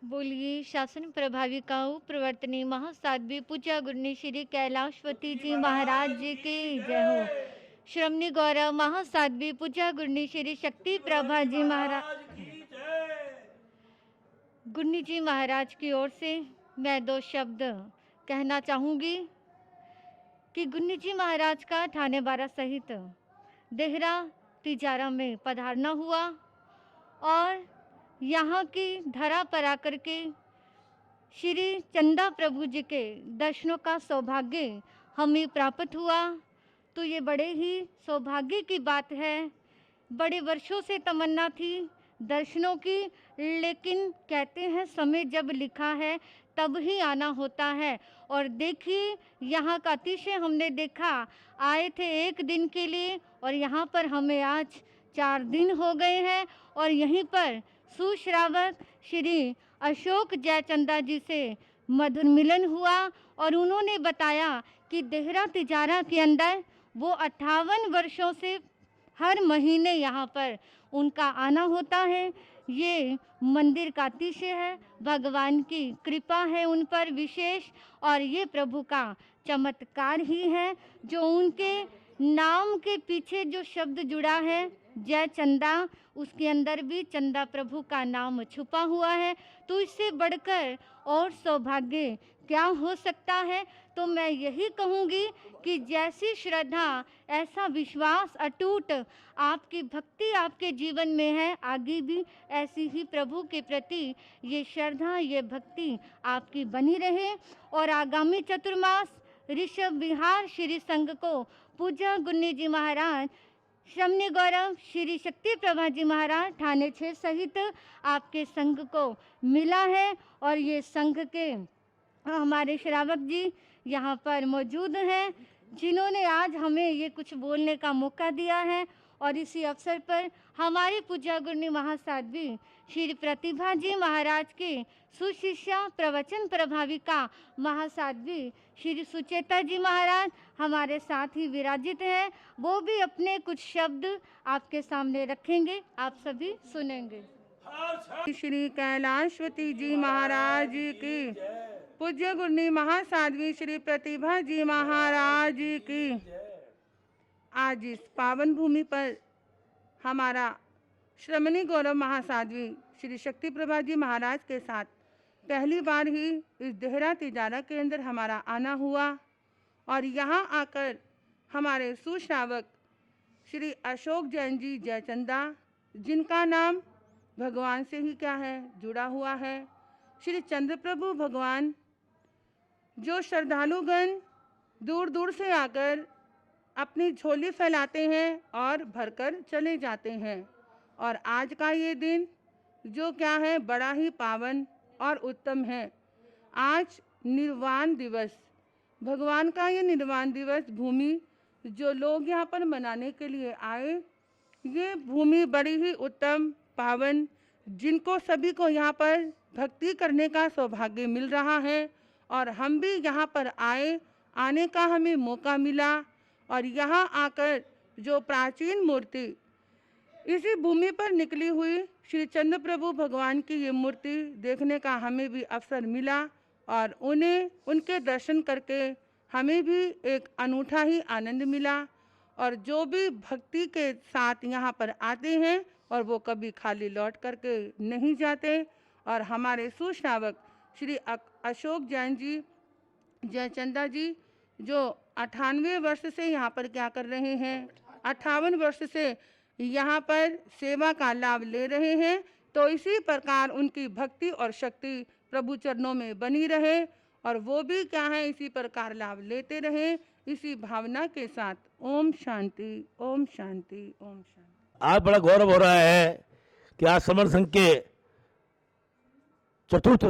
बोलिए शासन प्रभाविकाओं प्रवर्तनी महासाध्वी पूज्य गुरनी श्री कैलाशवती जी महाराज जी की जय हो। श्रमणी गौरव महासाध्वी पूज्य गुरनी श्री शक्ति प्रभा जी महाराज, गुरनी जी महाराज की ओर से मैं 2 शब्द कहना चाहूँगी कि गुरनी जी महाराज का ठाणे 12 सहित देहरा तिजारा में पधारना हुआ और यहाँ की धरा पर आकर के श्री चंदा प्रभु जी के दर्शनों का सौभाग्य हमें प्राप्त हुआ। तो ये बड़े ही सौभाग्य की बात है। बड़े वर्षों से तमन्ना थी दर्शनों की, लेकिन कहते हैं समय जब लिखा है तब ही आना होता है। और देखिए यहाँ का अतिशय हमने देखा, आए थे 1 दिन के लिए और यहाँ पर हमें आज 4 दिन हो गए हैं और यहीं पर सुश्रावक श्री अशोक जयचंदा जी से मधुर मिलन हुआ और उन्होंने बताया कि देहरा तिजारा के अंदर वो 58 वर्षों से हर महीने यहाँ पर उनका आना होता है। ये मंदिर का अतिशय है, भगवान की कृपा है उन पर विशेष, और ये प्रभु का चमत्कार ही है जो उनके नाम के पीछे जो शब्द जुड़ा है जय चंदा, उसके अंदर भी चंदा प्रभु का नाम छुपा हुआ है। तो इससे बढ़कर और सौभाग्य क्या हो सकता है। तो मैं यही कहूँगी कि जैसी श्रद्धा, ऐसा विश्वास अटूट आपकी भक्ति आपके जीवन में है, आगे भी ऐसी ही प्रभु के प्रति ये श्रद्धा, ये भक्ति आपकी बनी रहे। और आगामी चतुर्मास ऋषभ विहार श्री संघ को पूज्य गुरनी जी महाराज, श्रमणी गौरव श्री शक्ति प्रभा जी महाराज ठाणे 6 सहित आपके संघ को मिला है। और ये संघ के हमारे श्रावक जी यहाँ पर मौजूद हैं जिन्होंने आज हमें ये कुछ बोलने का मौका दिया है। और इसी अवसर पर हमारी पूज्य गुरनी महासाध्वी श्री प्रतिभा जी महाराज के सुशिष्या प्रवचन प्रभाविका महासाध्वी श्री सुचेता जी महाराज हमारे साथ ही विराजित हैं। वो भी अपने कुछ शब्द आपके सामने रखेंगे, आप सभी सुनेंगे। श्री कैलाशवती जी महाराज की, पूज्य गुरनी महासाध्वी श्री प्रतिभा जी महाराज की। आज इस पावन भूमि पर हमारा श्रमणी गौरव महासाध्वी श्री शक्ति प्रभा जी महाराज के साथ पहली बार ही इस देहरा तिजारा के अंदर हमारा आना हुआ। और यहाँ आकर हमारे सुश्रावक श्री अशोक जैन जी जयचंदा, जिनका नाम भगवान से ही क्या है जुड़ा हुआ है, श्री चंद्र प्रभु भगवान, जो श्रद्धालुगण दूर दूर से आकर अपनी झोली फैलाते हैं और भरकर चले जाते हैं। और आज का ये दिन जो क्या है बड़ा ही पावन और उत्तम है। आज निर्वाण दिवस, भगवान का ये निर्वाण दिवस भूमि जो लोग यहाँ पर मनाने के लिए आए, ये भूमि बड़ी ही उत्तम पावन, जिनको सभी को यहाँ पर भक्ति करने का सौभाग्य मिल रहा है। और हम भी यहाँ पर आने का हमें मौका मिला। और यहाँ आकर जो प्राचीन मूर्ति इसी भूमि पर निकली हुई श्री चंद्र प्रभु भगवान की ये मूर्ति देखने का हमें भी अवसर मिला। और उन्हें उनके दर्शन करके हमें भी एक अनूठा ही आनंद मिला। और जो भी भक्ति के साथ यहाँ पर आते हैं और वो कभी खाली लौट करके नहीं जाते। और हमारे सुश्रावक श्री अशोक जैन जी जयचंदा जी जो 98 वर्ष से यहाँ पर क्या कर रहे हैं, 58 वर्ष से यहाँ पर सेवा का लाभ ले रहे हैं। तो इसी प्रकार उनकी भक्ति और शक्ति प्रभु चरणों में बनी रहे और वो भी क्या है, इसी प्रकार लाभ लेते रहे, इसी भावना के साथ। ओम शांति, ओम शांति, ओम शांति। आज बड़ा गौरव हो रहा है कि आज समर संघ के चतुर्थ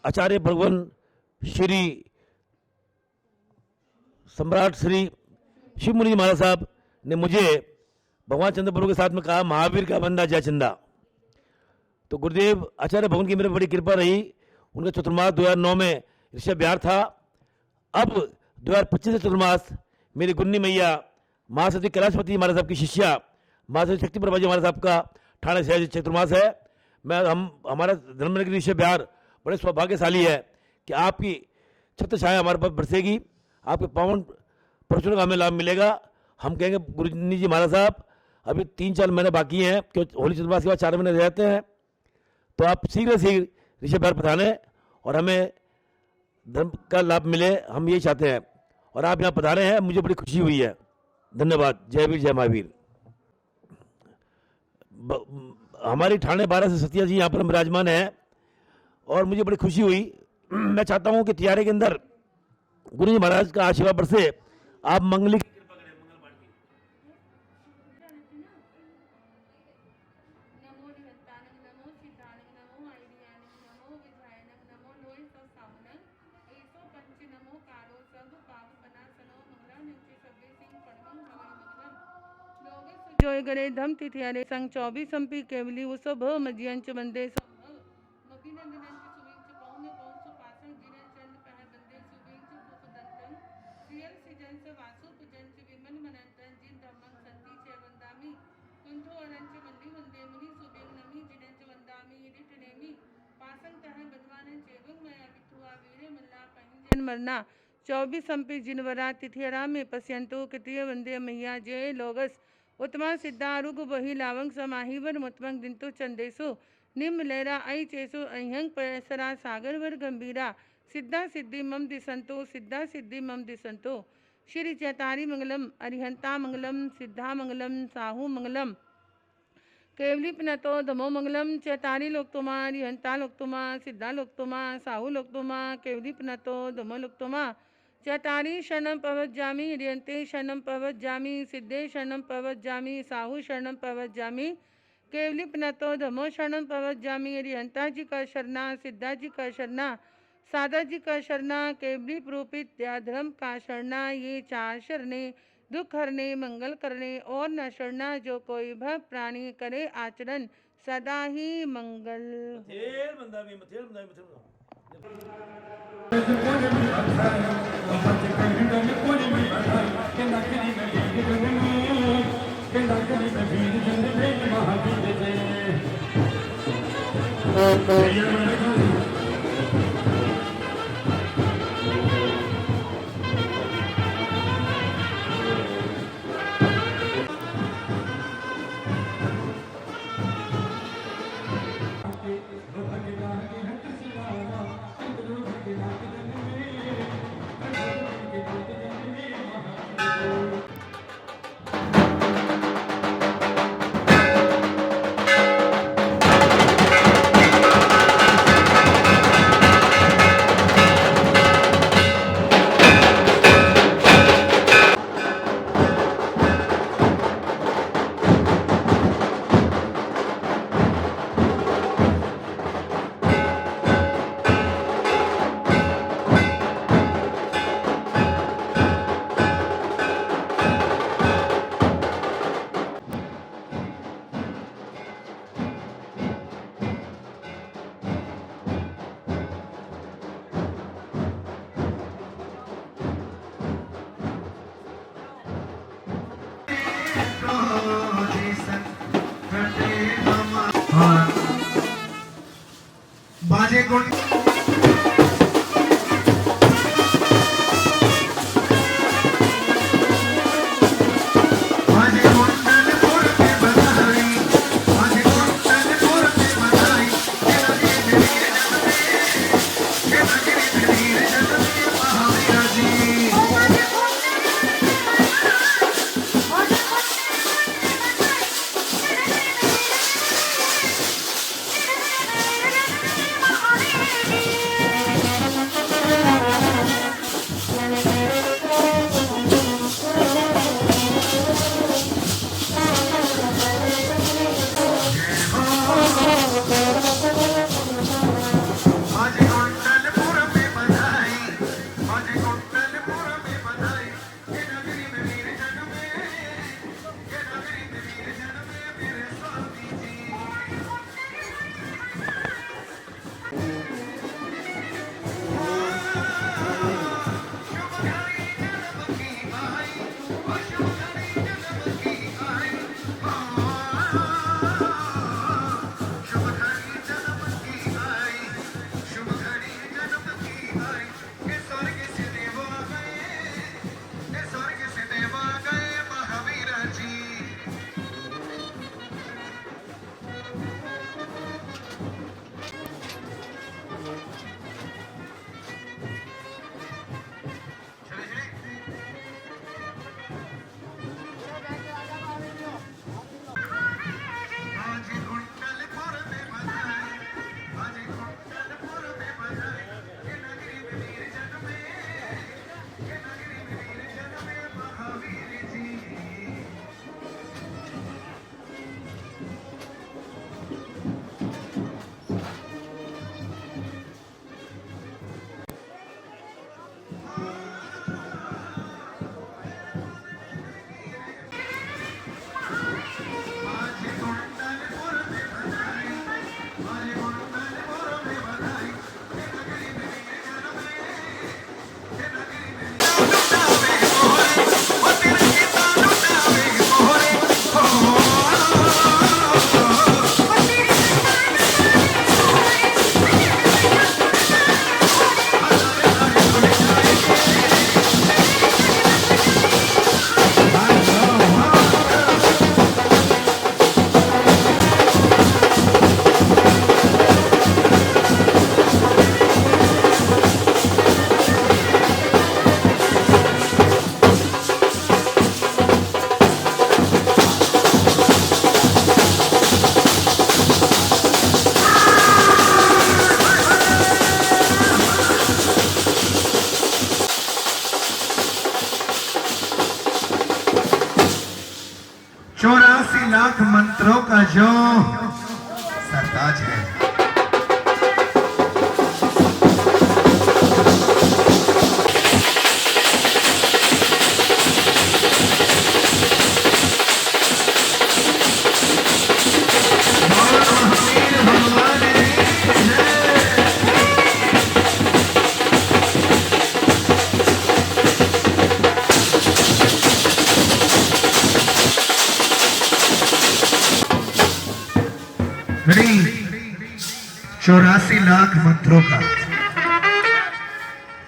आचार्य भगवान श्री सम्राट श्री शिव मुनि महाराज साहब ने मुझे भगवान चंद्र प्रभु के साथ में कहा, महावीर का बंदा जयचंदा। तो गुरुदेव आचार्य भगवान की मेरे बड़ी कृपा रही। उनका चतुर्मास 2009 में ऋषभ बिहार था। अब 2025 से चतुर्मास मेरी गुन्नी मैया महासती कैलाशपति महाराज साहब की शिष्या महासती शक्ति प्रभा जी महाराज साहब का ठाणे शहर चतुर्मास है। हमारा धर्मनगरी ऋषभ बिहार बड़े सौभाग्यशाली है कि आपकी छत्र छाया हमारे पास बरसेगी, आपके पावन प्रवचनों का हमें लाभ मिलेगा। हम कहेंगे गुरुजी जी महाराज साहब अभी 3-4 महीने बाकी हैं, क्योंकि होली चतुर्मास के बाद 4 महीने रहते हैं, तो आप शीघ्र से ऋषभ बिहार पधारें और हमें धर्म का लाभ मिले, हम यही चाहते हैं। और आप यहाँ पधारे हैं, मुझे बड़ी खुशी हुई है। धन्यवाद। जय वीर जय महावीर। हमारी ठाणे 12 से सतिया जी यहाँ पर विराजमान है और मुझे बड़ी खुशी हुई। मैं चाहता हूँ कि तियारे के अंदर गुरु जी महाराज का आशीर्वाद बरसे। आप मंगली जोय गरे धम तिथियारे संग 24 संपी केवली उसो भ मजियंच बंदे मभिनंदनंच सुविंच पौने पौंसु पासं जिरन चंद पह बंदे सुविंच सुदंतन सियल सिजंच वासु पुजंच विमन मनंतन जिन धम्मं संति च वंदामि कुंठो अरंच वंदे वंदे मुनि सुबेग नमि जिनंच वंदामि रिट नेमि पासं तह बदवानन चेवंग मया बिथुआ वीरे मल्ला पहिंजन मरना 24 संपी जिनवरा तिथियरा में पश्यंतो कृतीय वंदे मैया जय लोगस उत्तमा सिद्धारुग बही लावंग समाहिवर मुतमंग दिंतु चंदेसु निम लहरा आई चेसु अहंग पैसरा सागर वर गंभीरा सिद्धा सिद्धि मम दिसंतो सिद्धा सिद्धि मम दिसंतो। श्री चैतारी मंगलम अरिहंता मंगलम सिद्धा मंगलम साहू मंगलम केवली पनतो धमो मंगलम चैतारी लोकतुमा अरिहंता लोकतुमा सिद्धा लोकतुमा साहू लोकतुमा केवली पनतो धमो लोकतुमा चतारी शरणं पवज्जामि हरियन्ते शरणं पवज्जामि सिद्धे शरणं पवज्जामि साहू शरणं पवज्जामि केवली पनतो धमो शरणं पवज्जामि हरिहंता जी का शरणा सिद्धा जी का शरणा सादा जी का शरणा केवली प्रूपित धर्म का शरणा। ये 4 शरणे दुख हरने मंगल करने और न शरणा जो कोई भव प्राणी करे आचरण सदा ही मंगल। लाख मंत्रों का जो सरताज है। रेडी 84 लाख मंत्रों का।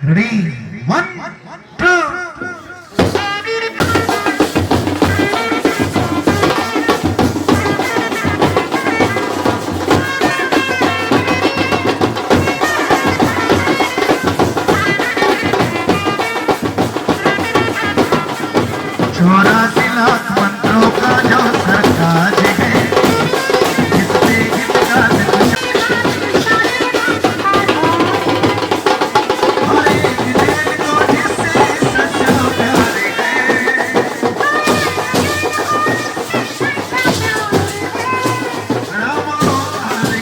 रेडी 1 2 84 लाख मंत्रों का जो सरताज है, जिससे इनका हर एक दिल को जिससे सच्चा प्यार है। राम हरे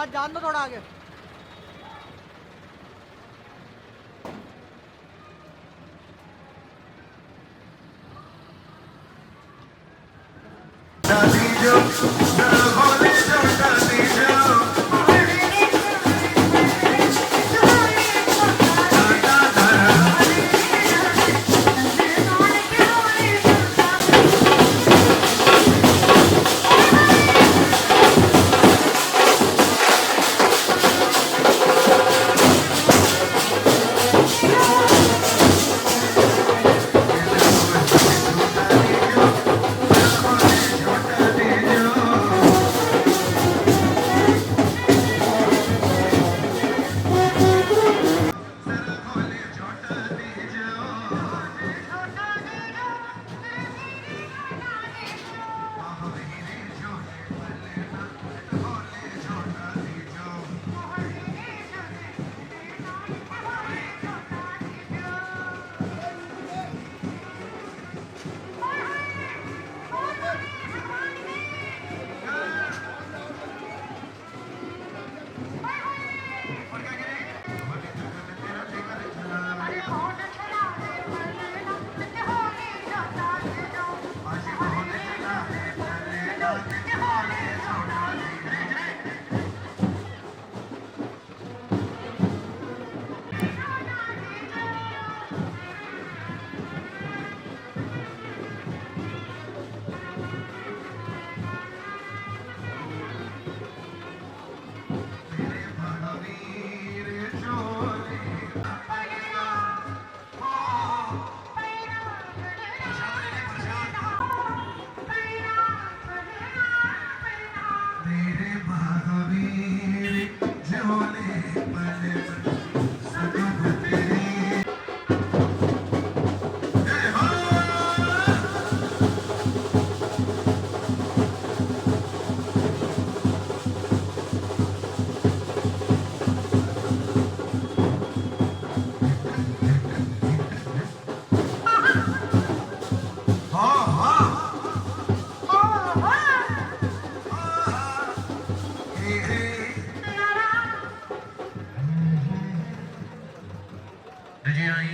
जान दो थोड़ा आगे।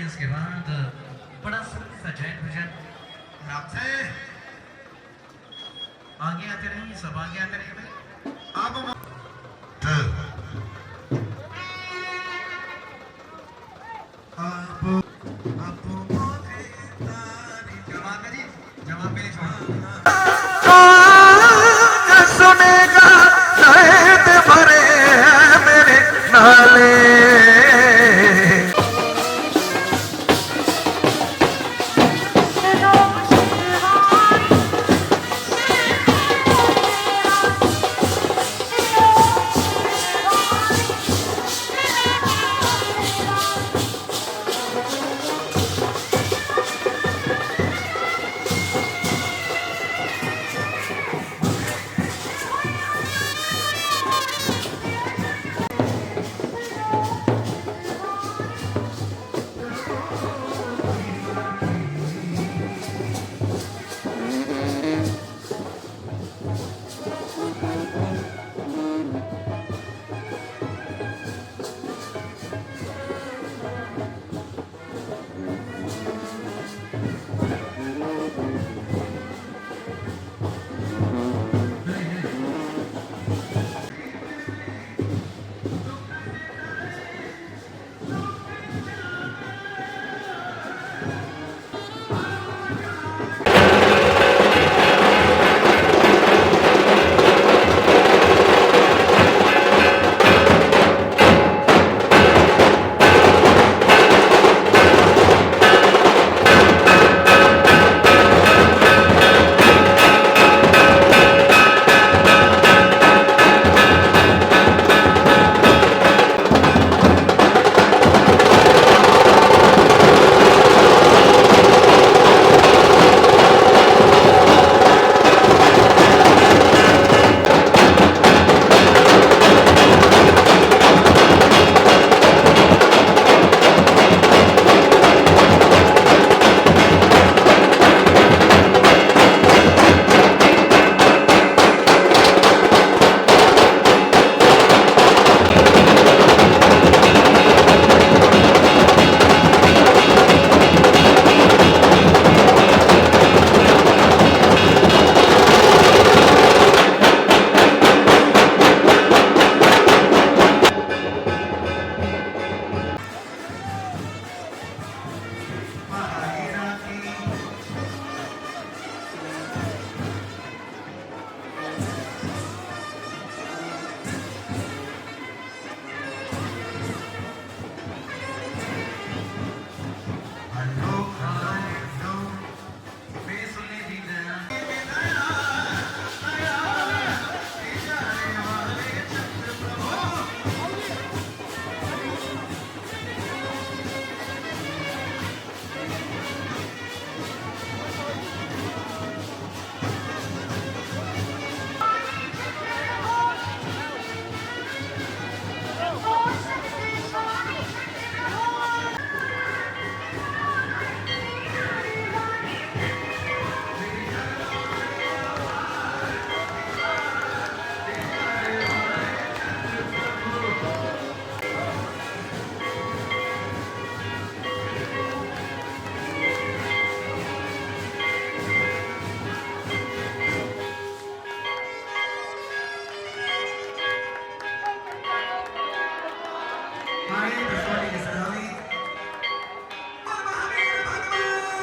इसके बाद बड़ा सा जैन भजन आपसे आगे आते रहिए, सब आगे आते रहिए। आप सुनेगा शहीद भरे मेरे नाले। हमारे दसवाड़ी के सदावी महावीर भगवान की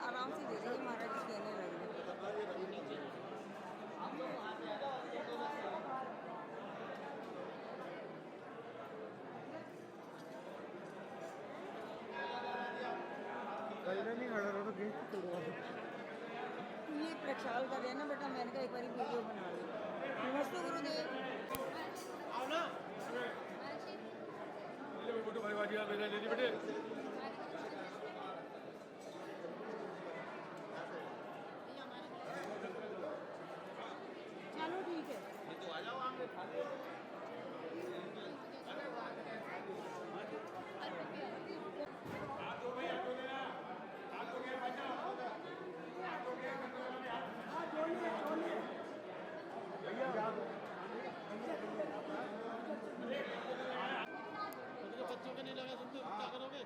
आराम से दे दीजिए महाराज जी कहने लगे। ये प्रक्षाल कर रहे हैं ना बेटा, मैंने कहा एक बार वीडियो बना ली। नमस्ते गुरुदेव। चलो ठीक है। बच्चों के नहीं लगा, तुम तो क्या करोगे?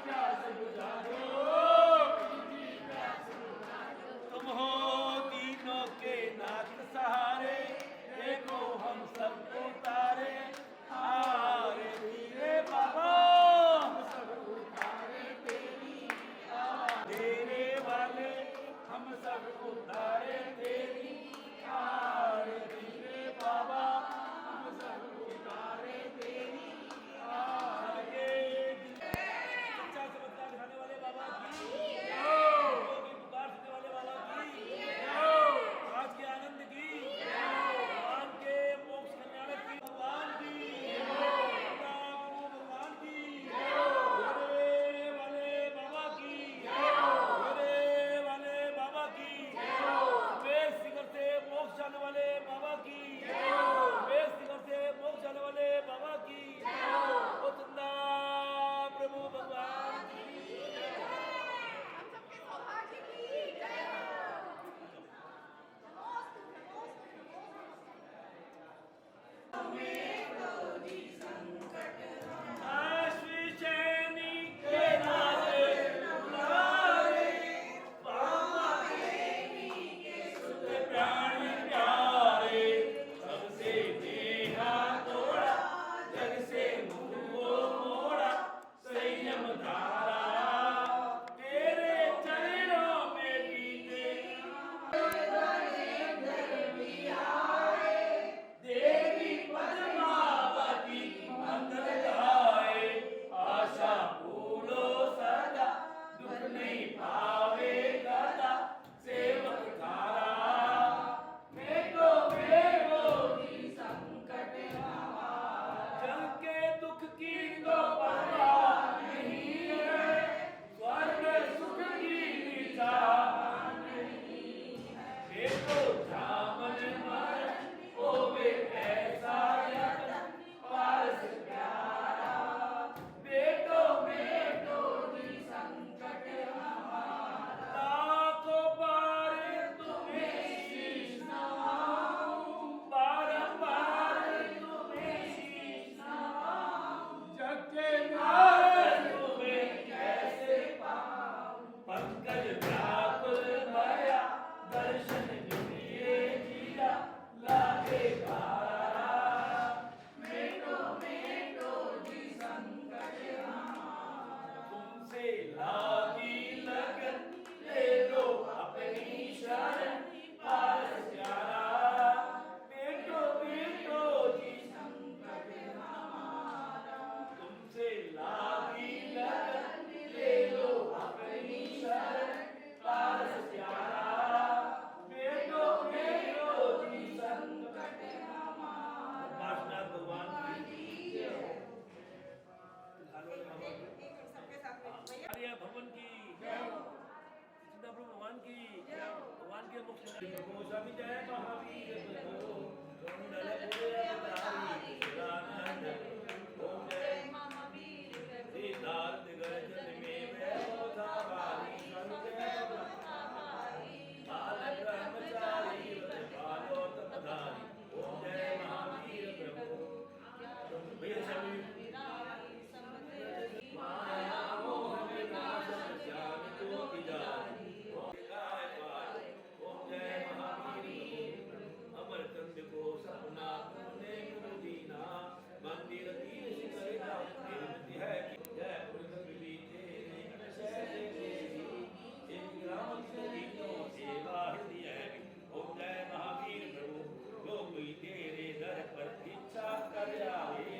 प्यास बुझा दो के मुख प्रभु स्वामी जय महावीर प्रभु कुंडल पुरे अवतारी शिवानंद ओम जय महावीर प्रभु सिद्धार्थ गर्जन में वैभव था भारी जय ब्रह्मचारी बाल ब्रह्मचारी बालो तपधारी ओम जय महावीर प्रभु भैया स्वामी माया मोह विनाश श्याम को विजारी ओम जय महावीर अमरचंद को सपना तुमने गुरु दीना मंदिर तीन शिखर का कीर्ति है जय पृथ्वी तेरे शैल देवी एक ग्राम से दीनों सेवा हृदय ओम जय महावीर प्रभु जो कोई तेरे दर पर इच्छा कर आवे